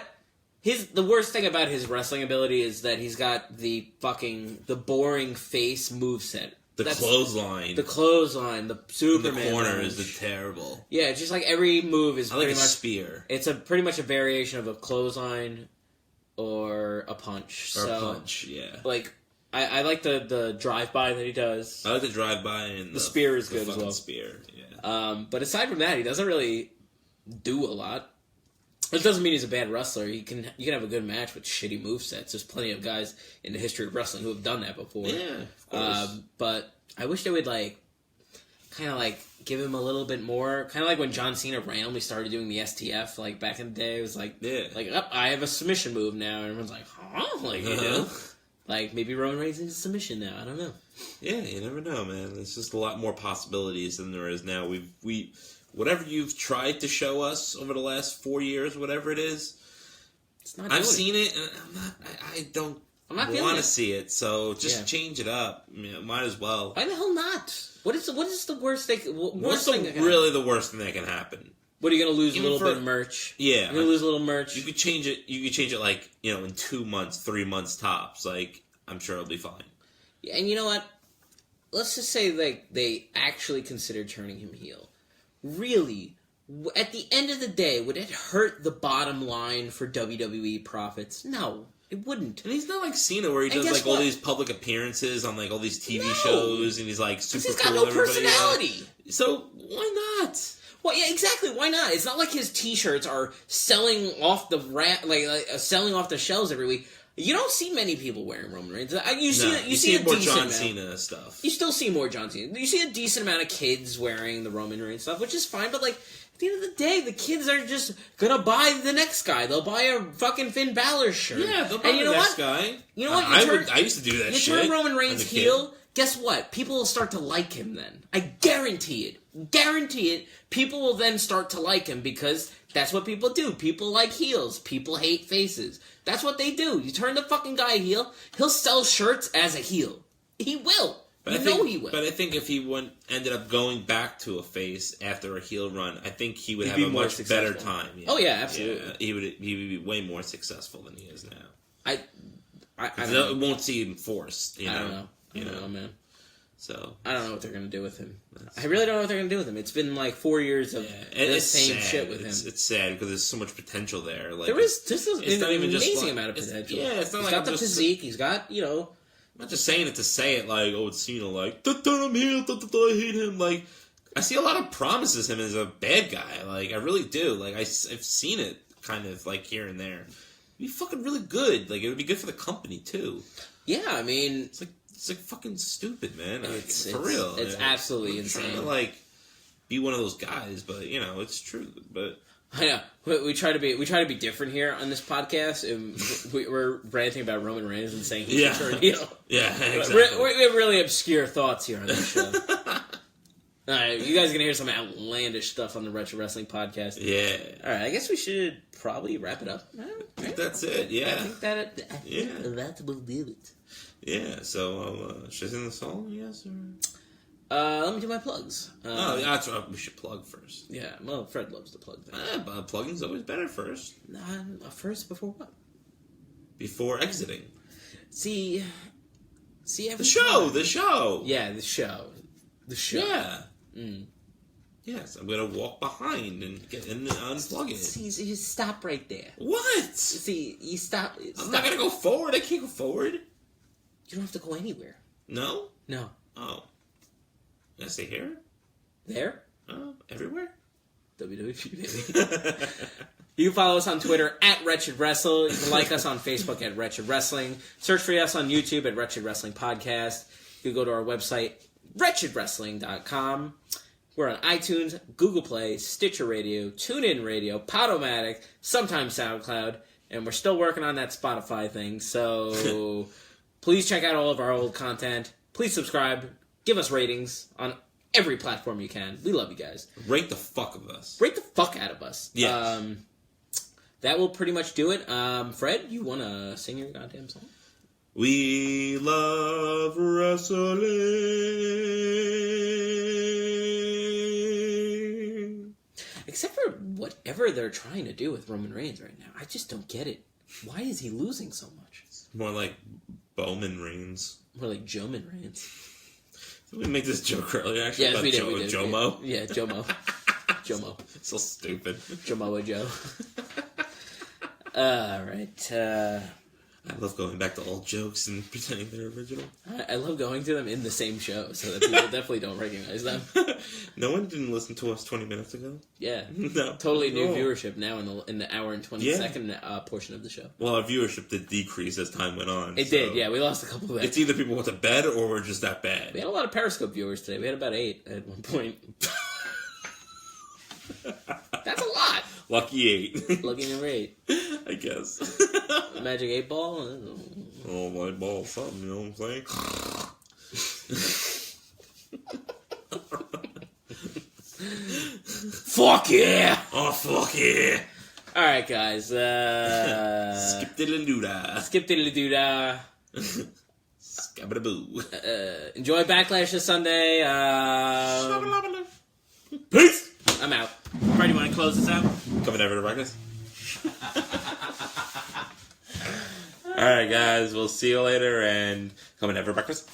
The worst thing about his wrestling ability is that he's got the boring face moveset. That's clothesline. The clothesline, the Superman. In the corner is terrible. Yeah, just like every move is pretty much... spear. It's pretty much a variation of a clothesline or a punch. Or a punch, yeah. Like, I like the drive-by that he does. I like the drive-by and the spear is good as well. Spear, yeah. But aside from that, he doesn't really do a lot. It doesn't mean he's a bad wrestler. You can have a good match with shitty movesets. There's plenty of guys in the history of wrestling who have done that before. Yeah, of course. But I wish they would kind of give him a little bit more. Kind of like when John Cena randomly started doing the STF, back in the day. It was I have a submission move now, and everyone's like, huh? You know? Maybe Roman Reigns needs a submission now. I don't know. Yeah, you never know, man. There's just a lot more possibilities than there is now. We whatever you've tried to show us over the last 4 years, whatever it is, it's not. I've seen it, and I'm not want to see it. So just change it up. Might as well. Why the hell not? What is the worst thing? What's the worst thing that can happen? What are you going to lose a little bit of merch? Yeah. You're going to lose a little merch? You could change it, in 2 months, 3 months tops. I'm sure it'll be fine. Yeah, and you know what? Let's just say, they actually considered turning him heel. Really, at the end of the day, would it hurt the bottom line for WWE profits? No, it wouldn't. And he's not like Cena, where he does, all these public appearances on, all these TV shows, and he's, super he's cool. He's got no personality. So, why not? Well, yeah, exactly. Why not? It's not like his T-shirts are selling off the selling off the shelves every week. You don't see many people wearing Roman Reigns. You see more John Cena stuff. You still see more John Cena. You see a decent amount of kids wearing the Roman Reigns stuff, which is fine. But at the end of the day, the kids are just gonna buy the next guy. They'll buy a fucking Finn Balor shirt. Yeah, they'll buy the next guy. You know what? I used to do that. You turn Roman Reigns heel. Guess what? People will start to like him then. I guarantee it. Guarantee it. People will then start to like him because that's what people do. People like heels. People hate faces. That's what they do. You turn the fucking guy heel, he'll sell shirts as a heel. He will. He will. But I think if he ended up going back to a face after a heel run, I think he would have a much better time. Yeah. Oh yeah, absolutely. Yeah, he would be way more successful than he is now. I it won't seem forced. I don't know. I don't know, man. So I don't know what they're gonna do with him. I really don't know what they're gonna do with him. It's been 4 years of the same shit with him. It's sad because there's so much potential there. There is just an amazing amount of potential. It's not he's got the physique. He's got I'm not just saying it to say it it's Cena I'm heel, I hate him. I see a lot of promises him as a bad guy. I really do. I've seen it kind of here and there. It'd be fucking really good. It would be good for the company too. Yeah, I mean, it's fucking stupid, man. For real. It's absolutely insane. Trying to be one of those guys, but it's true. But I know we try to be different here on this podcast, and we're ranting about Roman Reigns and saying he should turn heel. Yeah, exactly. We have really obscure thoughts here on this show. All right, you guys are gonna hear some outlandish stuff on the Wretched Wrestling podcast. Yeah. All right, I guess we should probably wrap it up. I think that's it. Yeah. I think that will do it. Yeah. So should I sing the song? Yes. Or let me do my plugs. That's what we should plug first. Yeah. Well, Fred loves to plug things. But plugging's always better first. First before what? Before exiting. See. The show. Yeah, the show. Yeah. Yes, I'm gonna walk behind and get in and unplug it. See, you stop right there. What? See, you stop. I'm not gonna go forward. I can't go forward. You don't have to go anywhere. No? No. Oh. Can I stay here? There? Oh, everywhere? WWE, baby. You can follow us on Twitter at Wretched Wrestle. You can like us on Facebook at Wretched Wrestling. Search for us on YouTube at Wretched Wrestling Podcast. You can go to our website, wretchedwrestling.com. We're on iTunes, Google Play, Stitcher Radio, TuneIn Radio, Podomatic, sometimes SoundCloud, and we're still working on that Spotify thing, so please check out all of our old content. Please subscribe. Give us ratings on every platform you can. We love you guys. Rate the fuck of us. Rate the fuck out of us. Yes. That will pretty much do it. Fred, you want to sing your goddamn song? We love wrestling. Except for whatever they're trying to do with Roman Reigns right now. I just don't get it. Why is he losing so much? More like Bowman Reigns. More like Joman Reigns. Did we make this joke earlier, actually? Yes, we did. Jomo? Yeah, Jomo. Jomo. So stupid. Jomoa Joe. All right. I love going back to old jokes and pretending they're original. I love going to them in the same show, so that people definitely don't recognize them. No one didn't listen to us 20 minutes ago? Yeah. No. Totally new viewership now in the hour and 22nd portion of the show. Well, our viewership did decrease as time went on. It did, yeah. We lost a couple of that. It's either people went to bed or we're just that bad. We had a lot of Periscope viewers today. We had about 8 at one point. That's a lot. Lucky 8. Lucky number 8. I guess. Magic 8 ball? Oh, my ball, something, you know what I'm saying? Fuck yeah! Oh, fuck yeah! Alright, guys. Skip diddly-doo-dah. Skip diddly-doo-dah. Skabba-da-boo. Enjoy Backlash this Sunday. Peace! I'm out. Freddy, you want to close this out? Coming over to breakfast. Alright, guys. We'll see you later and coming over to breakfast.